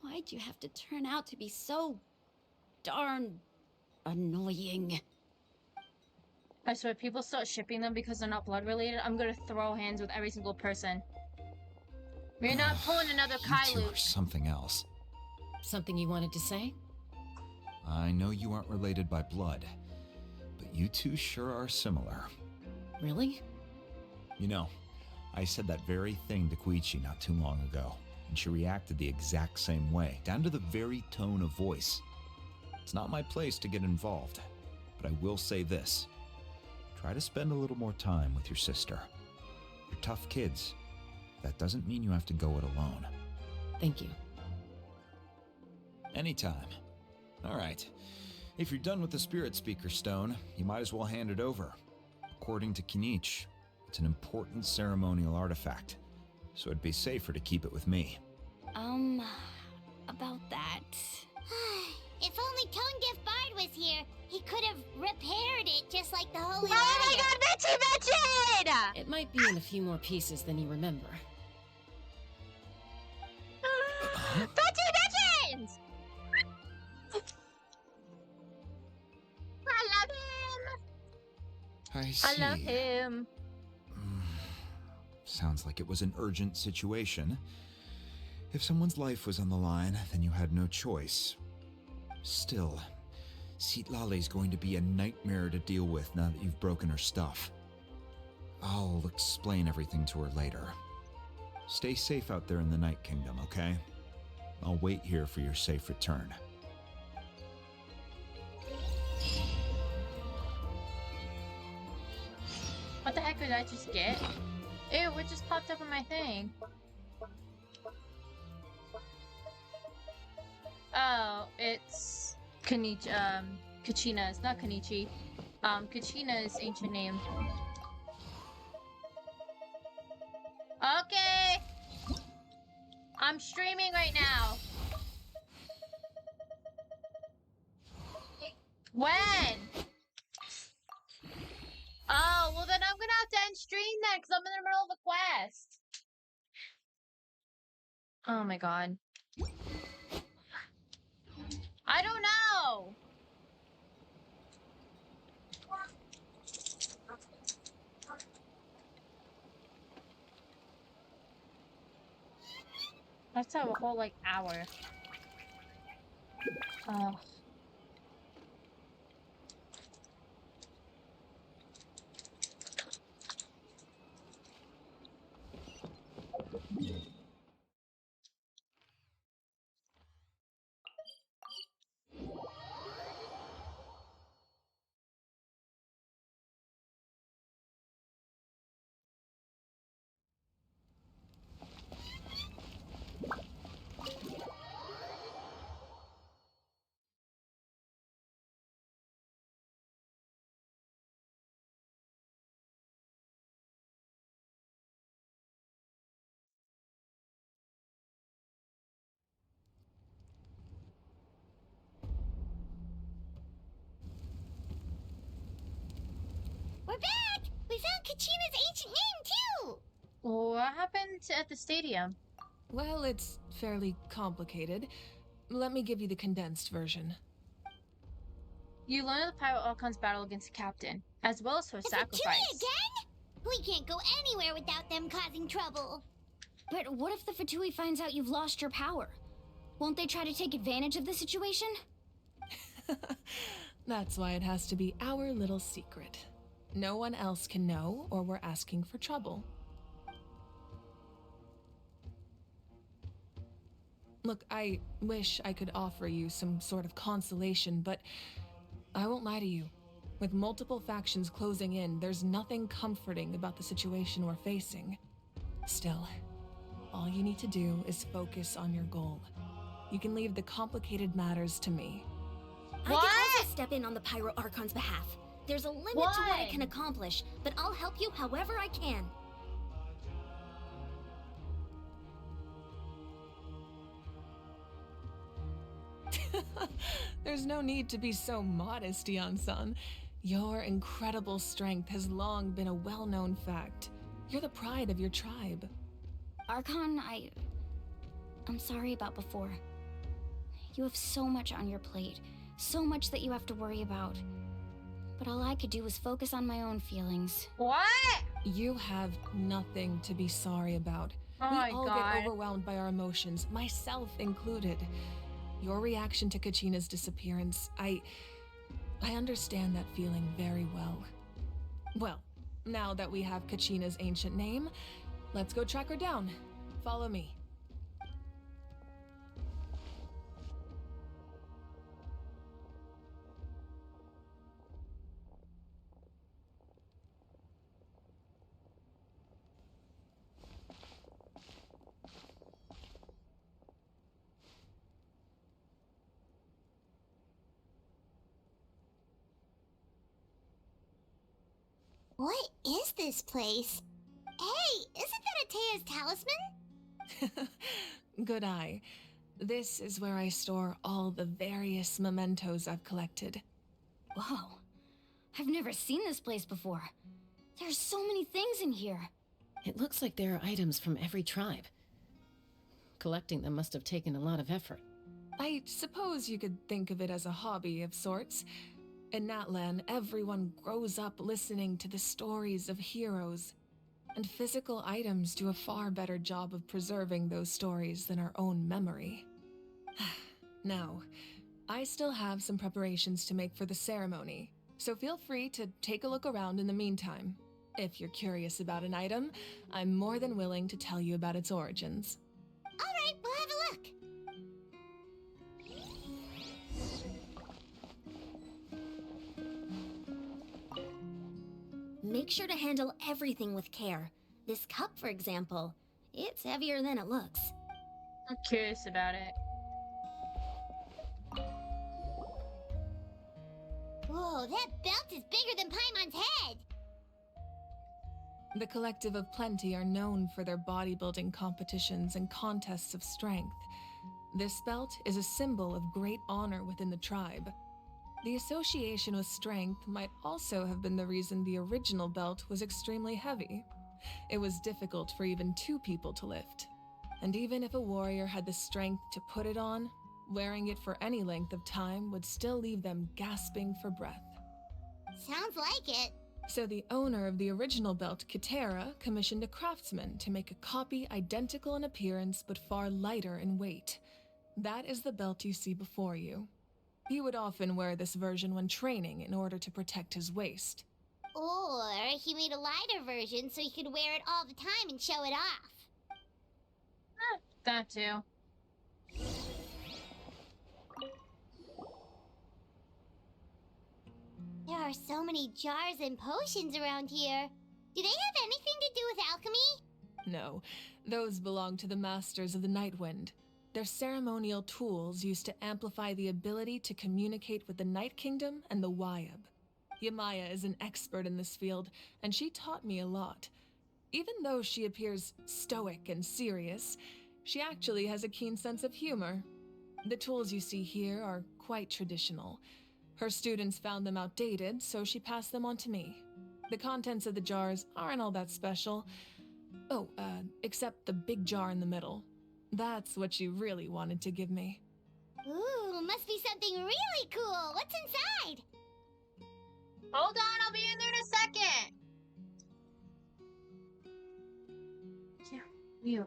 Why'd you have to turn out to be so darn annoying? I swear, if people start shipping them because they're not blood related, I'm gonna throw hands with every single person. We're not pulling another You two Kylo. are something else. Something you wanted to say? I know you aren't related by blood, but you two sure are similar. Really? You know, I said that very thing to Koichi not too long ago, and she reacted the exact same way, down to the very tone of voice. It's not my place to get involved, but I will say this. Try to spend a little more time with your sister. You're tough kids. That doesn't mean you have to go it alone. Thank you. Anytime. All right. If you're done with the Spirit Speaker Stone, you might as well hand it over. According to Kinich, it's an important ceremonial artifact, so it'd be safer to keep it with me. About that. If only Tone Deaf Bard was here, he could have repaired it just like the Holy Oh my god, Mitchy! It might be in a few more pieces than you remember. Bitches! I love him! I see. I love him. Sounds like it was an urgent situation. If someone's life was on the line, then you had no choice. Still, Citlali's going to be a nightmare to deal with now that you've broken her stuff. I'll explain everything to her later. Stay safe out there in the Night Kingdom, okay? I'll wait here for your safe return. What the heck did I just get? Ew, what just popped up on my thing? Oh, it's Kanichi, Kachina's, not Kanichi. Kachina's ancient name. Okay! I'm streaming right now. When? Oh, well then I'm gonna have to end stream then, because I'm in the middle of a quest. Oh my god. I don't know! I have to have a whole, like, hour. Oh. We're back! We found Kachina's ancient name, too! What happened at the stadium? Well, it's fairly complicated. Let me give you the condensed version. You learn of the Pirate Archon's battle against the Captain, as well as her The sacrifice. Fatui again? We can't go anywhere without them causing trouble. But what if the Fatui finds out you've lost your power? Won't they try to take advantage of the situation? That's why it has to be our little secret. No one else can know, or we're asking for trouble. Look, I wish I could offer you some sort of consolation, but I won't lie to you. With multiple factions closing in, there's nothing comforting about the situation we're facing. Still, all you need to do is focus on your goal. You can leave the complicated matters to me. I can also step in on the Pyro Archon's behalf. There's a limit to what I can accomplish, but I'll help you however I can. There's no need to be so modest, Yan-san. Your incredible strength has long been a well-known fact. You're the pride of your tribe. Archon, I'm sorry about before. You have so much on your plate, so much that you have to worry about. But all I could do was focus on my own feelings. What? You have nothing to be sorry about. Oh we my all God. get overwhelmed by our emotions, myself included. Your reaction to Kachina's disappearance, I understand that feeling very well. Well, now that we have Kachina's ancient name, let's go track her down. Follow me. What is this place? Hey, isn't that Atea's talisman? Good eye. This is where I store all the various mementos I've collected. Whoa. I've never seen this place before. There's so many things in here. It looks like there are items from every tribe. Collecting them must have taken a lot of effort. I suppose you could think of it as a hobby of sorts. In Natlan, everyone grows up listening to the stories of heroes, and physical items do a far better job of preserving those stories than our own memory. Now, I still have some preparations to make for the ceremony, so feel free to take a look around in the meantime. If you're curious about an item, I'm more than willing to tell you about its origins. All right, we'll have a look. Make sure to handle everything with care. This cup, for example, it's heavier than it looks. I'm curious about it. Whoa, that belt is bigger than Paimon's head! The Collective of Plenty are known for their bodybuilding competitions and contests of strength. This belt is a symbol of great honor within the tribe. The association with strength might also have been the reason the original belt was extremely heavy. It was difficult for even two people to lift. And even if a warrior had the strength to put it on, wearing it for any length of time would still leave them gasping for breath. Sounds like it. So the owner of the original belt, Kitera, commissioned a craftsman to make a copy identical in appearance but far lighter in weight. That is the belt you see before you. He would often wear this version when training in order to protect his waist. Or he made a lighter version so he could wear it all the time and show it off. That too. There are so many jars and potions around here. Do they have anything to do with alchemy? No, those belong to the Masters of the Nightwind. They're ceremonial tools used to amplify the ability to communicate with the Night Kingdom and the Wyab. Yamaya is an expert in this field, and she taught me a lot. Even though she appears stoic and serious, she actually has a keen sense of humor. The tools you see here are quite traditional. Her students found them outdated, so she passed them on to me. The contents of the jars aren't all that special. Oh, except the big jar in the middle. That's what she really wanted to give me. Ooh, must be something really cool. What's inside? Hold on, I'll be in there in a second. Yeah, you.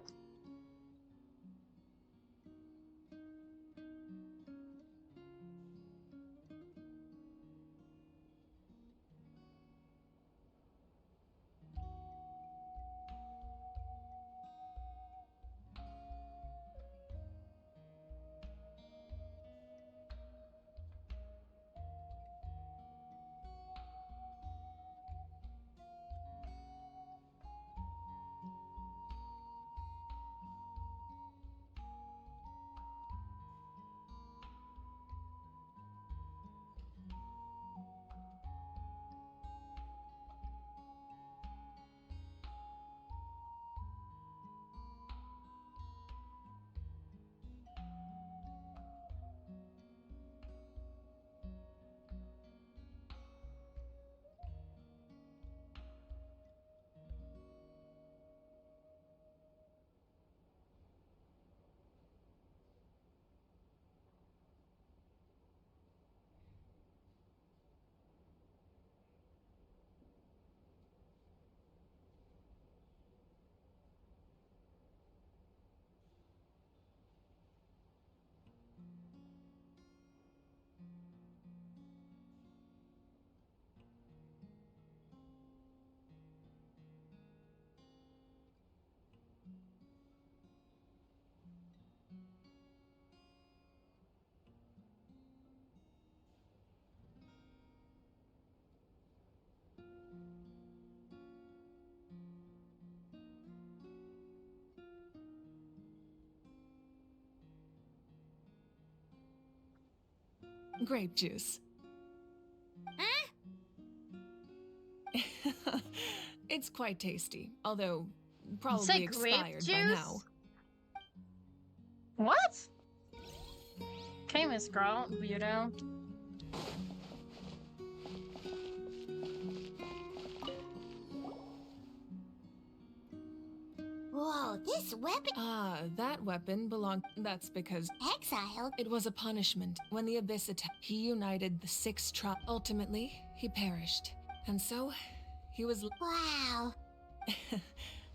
Grape juice. Huh? It's quite tasty, although Say probably grape expired by juice? now. What? Okay, Miss Girl, weirdo. Whoa, this weapon... Ah, that weapon belonged... That's because... Exiled? It was a punishment. When the Abyss attacked, he united the 6 tribes. Ultimately, he perished. And so, he was... Wow.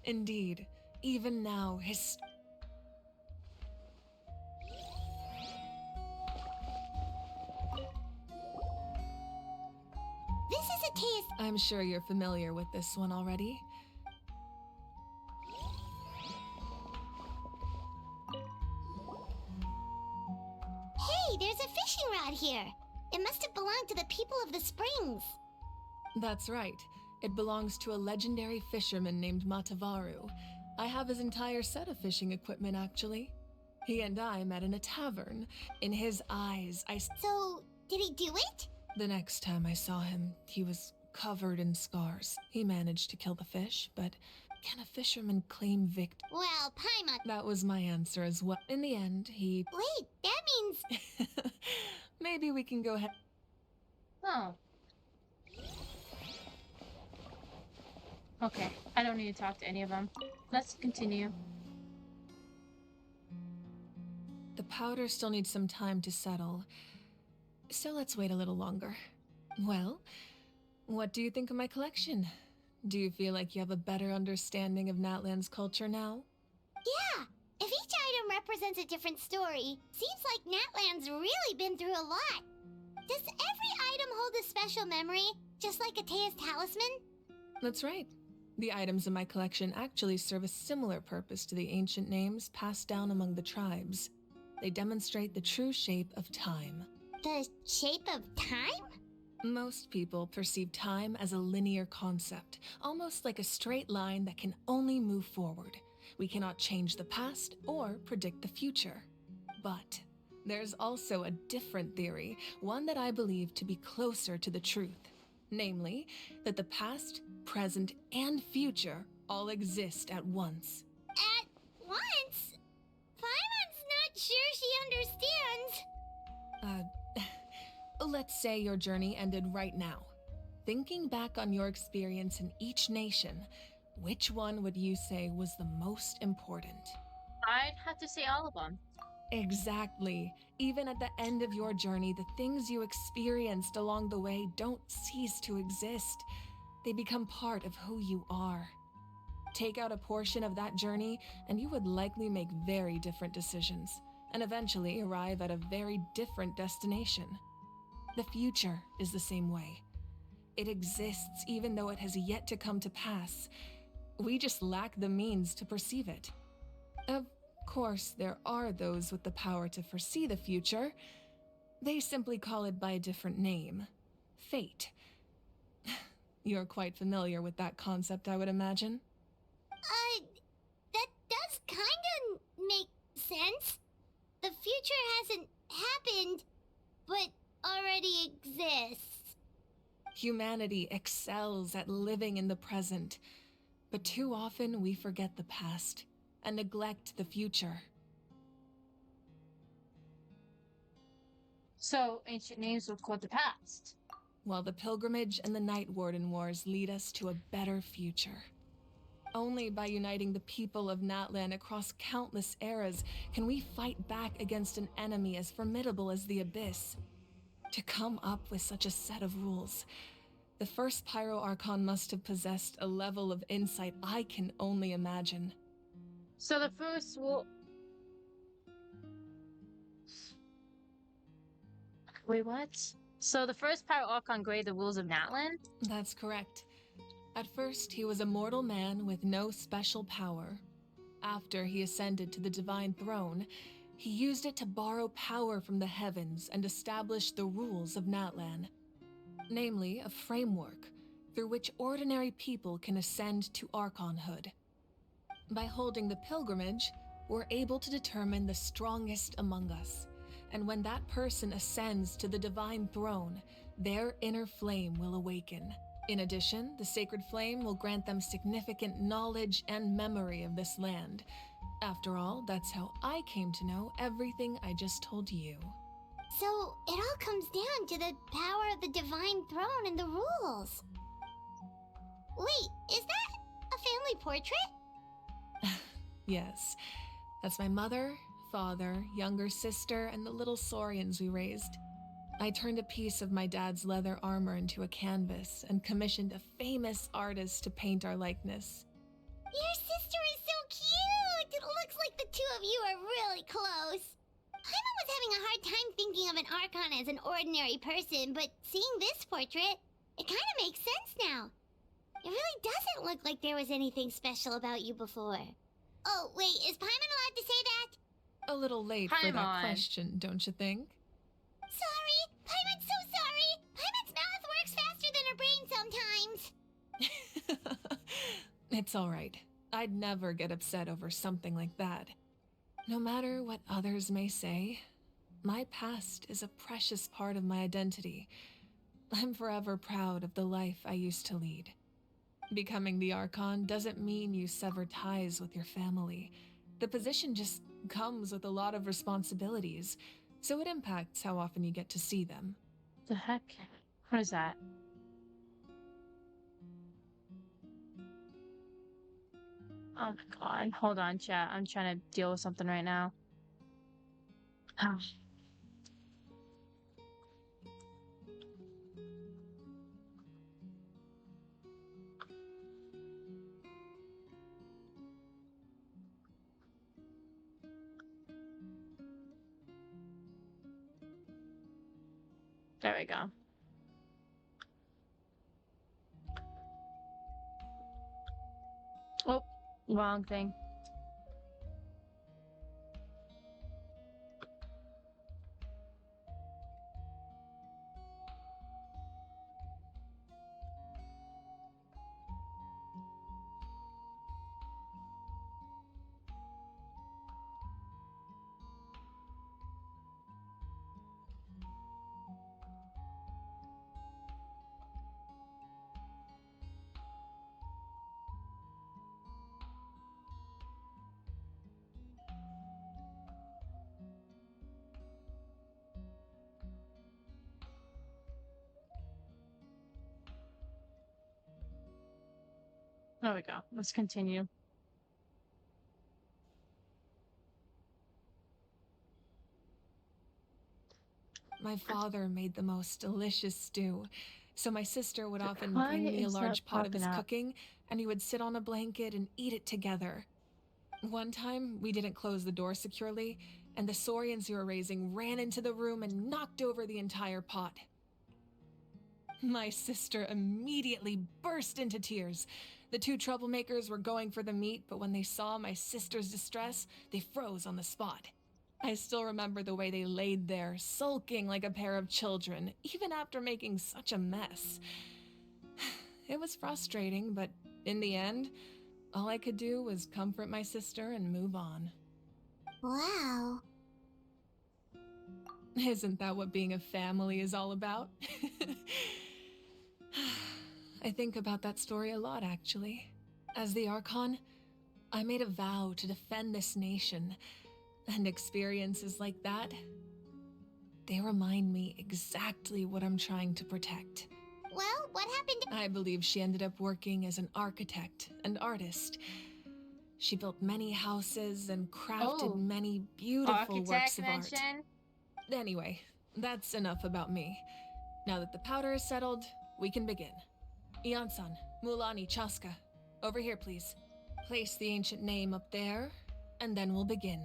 Indeed. Even now, his... This is a taste... I'm sure you're familiar with this one already. Hey, there's a fishing rod here. It must have belonged to the people of the springs. That's right. It belongs to a legendary fisherman named Matavaru. I have his entire set of fishing equipment, actually. He and I met in a tavern. In his eyes, So, did he do it? The next time I saw him, he was covered in scars. He managed to kill the fish, but can a fisherman claim victory? Well, Paimon... That was my answer as well. In the end, he... Wait, that means... Maybe we can go ahead... Oh. Okay, I don't need to talk to any of them. Let's continue. The powder still needs some time to settle, so let's wait a little longer. Well, what do you think of my collection? Do you feel like you have a better understanding of Natlan's culture now? Yeah, if each item represents a different story, seems like Natlan's really been through a lot. Does every item hold a special memory, just like Atea's talisman? That's right. The items in my collection actually serve a similar purpose to the ancient names passed down among the tribes. They demonstrate the true shape of time. The shape of time? Most people perceive time as a linear concept, almost like a straight line that can only move forward. We cannot change the past or predict the future. But there's also a different theory, one that I believe to be closer to the truth. Namely, that the past, present, and future all exist at once. At once? Paimon's not sure she understands. Let's say your journey ended right now. Thinking back on your experience in each nation, which one would you say was the most important? I'd have to say all of them. Exactly. Even at the end of your journey, the things you experienced along the way don't cease to exist. They become part of who you are. Take out a portion of that journey, and you would likely make very different decisions, and eventually arrive at a very different destination. The future is the same way. It exists even though it has yet to come to pass. We just lack the means to perceive it. Of course, there are those with the power to foresee the future. They simply call it by a different name. Fate. You're quite familiar with that concept, I would imagine. That does kinda make sense. The future hasn't happened, but already exists. Humanity excels at living in the present, but too often we forget the past and neglect the future. So, ancient names will quote the past. While the pilgrimage and the Night Warden Wars lead us to a better future. Only by uniting the people of Natlan across countless eras can we fight back against an enemy as formidable as the Abyss. To come up with such a set of rules, the first Pyro Archon must have possessed a level of insight I can only imagine. So the first will... Wait, what? So the first Pyro Archon graded the rules of Natlan? That's correct. At first, he was a mortal man with no special power. After he ascended to the divine throne, he used it to borrow power from the heavens and establish the rules of Natlan. Namely, a framework through which ordinary people can ascend to Archonhood. By holding the pilgrimage, we're able to determine the strongest among us, And when that person ascends to the divine throne, their inner flame will awaken. In addition, the sacred flame will grant them significant knowledge and memory of this land. After all, that's how I came to know everything I just told you. So, it all comes down to the power of the divine throne and the rules. Wait, is that a family portrait? Yes, that's my mother, father, younger sister, and the little saurians we raised. I turned a piece of my dad's leather armor into a canvas and commissioned a famous artist to paint our likeness. Your sister is so cute! It looks like the two of you are really close. Paimon was having a hard time thinking of an Archon as an ordinary person, but seeing this portrait, it kind of makes sense now. It really doesn't look like there was anything special about you before. Oh, wait, is Paimon allowed to say that? A little late for that question, don't you think? Sorry! Paimon's so sorry! Paimon's mouth works faster than her brain sometimes! It's all right. I'd never get upset over something like that. No matter what others may say, my past is a precious part of my identity. I'm forever proud of the life I used to lead. Becoming the Archon doesn't mean you sever ties with your family. The position just comes with a lot of responsibilities, so it impacts how often you get to see them. The heck? What is that? Oh my god. Hold on, chat. I'm trying to deal with something right now. Oh. There we go. Oh, wrong thing. There we go. Let's continue. My father made the most delicious stew, so my sister would often bring me a large pot of his cooking, and he would sit on a blanket and eat it together. One time, we didn't close the door securely, and the saurians you were raising ran into the room and knocked over the entire pot. My sister immediately burst into tears. The two troublemakers were going for the meat, but when they saw my sister's distress, they froze on the spot. I still remember the way they laid there, sulking like a pair of children, even after making such a mess. It was frustrating, but in the end, all I could do was comfort my sister and move on. Wow. Isn't that what being a family is all about? I think about that story a lot, actually. As the Archon, I made a vow to defend this nation, and experiences like that, they remind me exactly what I'm trying to protect. Well, what happened? I believe she ended up working as an architect and artist. She built many houses and crafted many beautiful works of art. Anyway, that's enough about me. Now that the powder is settled, we can begin. Ian-san, Mulani, Chaska, over here please. Place the ancient name up there, and then we'll begin.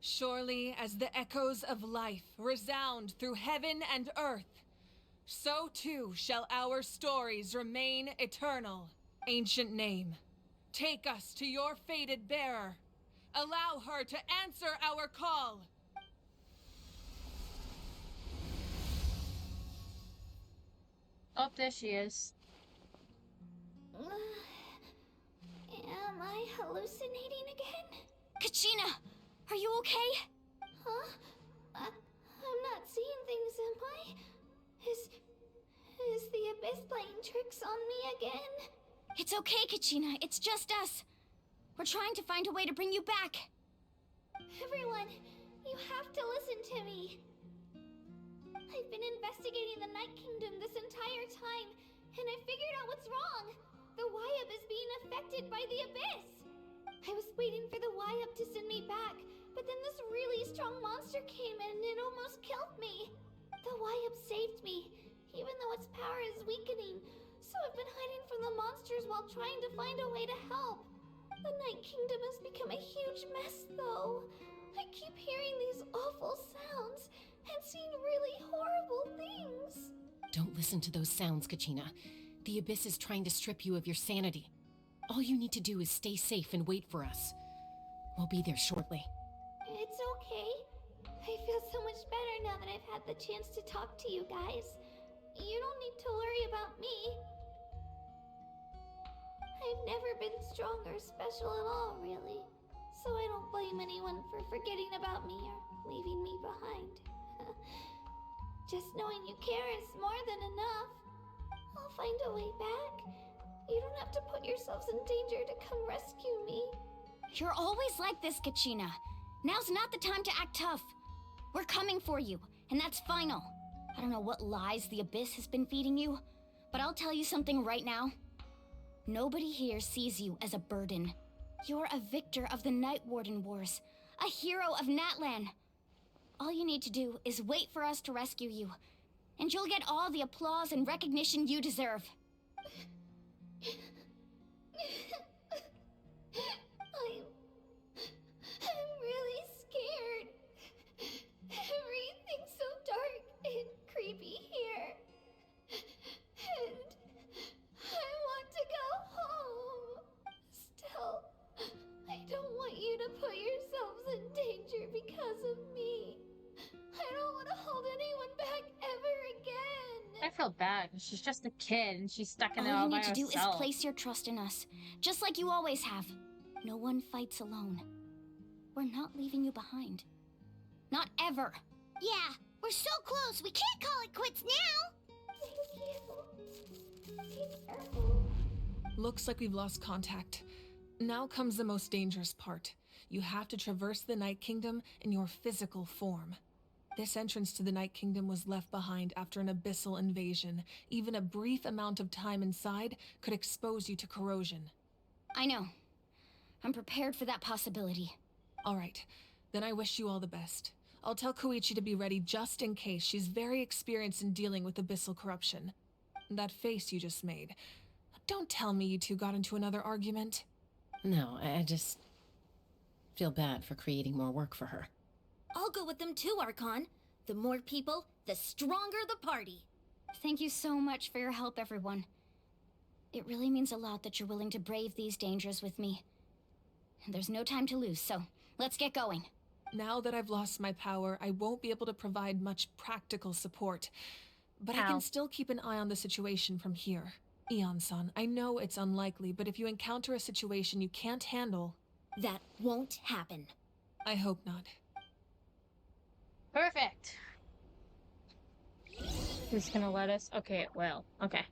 Surely as the echoes of life resound through heaven and earth, so too shall our stories remain eternal. Ancient name, take us to your fated bearer. Allow her to answer our call. Oh, there she is. Am I hallucinating again? Kachina, are you okay? Huh? I'm not seeing things, am I? Is the Abyss playing tricks on me again? It's okay, Kachina. It's just us. We're trying to find a way to bring you back. Everyone, you have to listen to me. I've been investigating the Night Kingdom this entire time, and I figured out what's wrong. The Wyab is being affected by the Abyss. I was waiting for the Wyab to send me back, but then this really strong monster came and it almost killed me. The Wyab saved me, even though its power is weakening, so I've been hiding from the monsters while trying to find a way to help. The Night Kingdom has become a huge mess, though. I keep hearing these awful sounds and seeing really horrible things. Don't listen to those sounds, Kachina. The Abyss is trying to strip you of your sanity. All you need to do is stay safe and wait for us. We'll be there shortly. It's okay. I feel so much better now that I've had the chance to talk to you guys. You don't need to worry about me. I've never been strong or special at all, really. So I don't blame anyone for forgetting about me or leaving me behind. Just knowing you care is more than enough. I'll find a way back. You don't have to put yourselves in danger to come rescue me. You're always like this, Kachina. Now's not the time to act tough. We're coming for you, and that's final. I don't know what lies the Abyss has been feeding you, but I'll tell you something right now. Nobody here sees you as a burden. You're a victor of the Night Warden Wars, a hero of Natlan. All you need to do is wait for us to rescue you, and you'll get all the applause and recognition you deserve. I'm really scared. Everything's so dark and creepy here. And I want to go home. Still, I don't want you to put yourselves in danger because of me. I don't want to hold anyone back ever again. I feel bad. She's just a kid and she's stuck in there All all you by need to do herself. is place your trust in us, just like you always have. No one fights alone. We're not leaving you behind. Not ever. Yeah, we're so close. We can't call it quits now. Thank you. Be careful. Looks like we've lost contact. Now comes the most dangerous part. You have to traverse the Night Kingdom in your physical form. This entrance to the Night Kingdom was left behind after an abyssal invasion. Even a brief amount of time inside could expose you to corrosion. I know. I'm prepared for that possibility. All right, then I wish you all the best. I'll tell Koichi to be ready just in case. She's very experienced in dealing with abyssal corruption. That face you just made. Don't tell me you two got into another argument. No, I just feel bad for creating more work for her. I'll go with them too, Archon. The more people, the stronger the party. Thank you so much for your help, everyone. It really means a lot that you're willing to brave these dangers with me. And there's no time to lose, so let's get going. Now that I've lost my power, I won't be able to provide much practical support. But I can still keep an eye on the situation from here. Eon-san, I know it's unlikely, but if you encounter a situation you can't handle... That won't happen. I hope not. Perfect. Who's gonna let us? Okay, it will. Okay.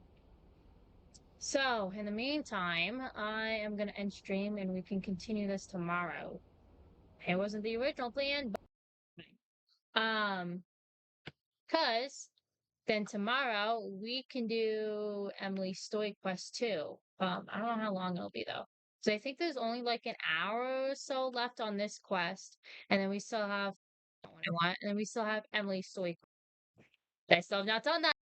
So, in the meantime, I am gonna end stream and we can continue this tomorrow. It wasn't the original plan, but cause then tomorrow we can do Emily's Story Quest too. I don't know how long it'll be though. So I think there's only like an hour or so left on this quest, and then we still have what I want, and then we still have Emily's Story Quest. I still have not done that.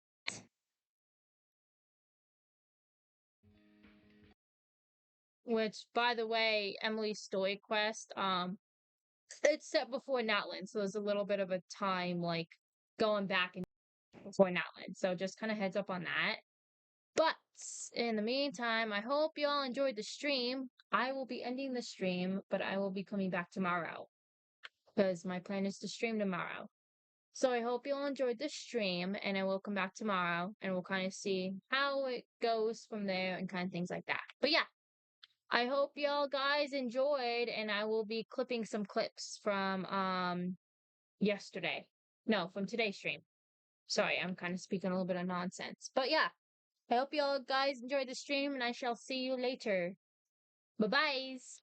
Which, by the way, Emily's Story Quest, it's set before Natlan, so there's a little bit of a time like going back and before Natlan. So just kind of heads up on that. But in the meantime, I hope you all enjoyed the stream. I will be ending the stream, but I will be coming back tomorrow because my plan is to stream tomorrow. So I hope you all enjoyed the stream, and I will come back tomorrow, and we'll kind of see how it goes from there and kind of things like that. But yeah, I hope y'all guys enjoyed, and I will be clipping some clips from yesterday. No, from today's stream. Sorry, I'm kind of speaking a little bit of nonsense. But yeah, I hope y'all guys enjoyed the stream, and I shall see you later. Bye-byes.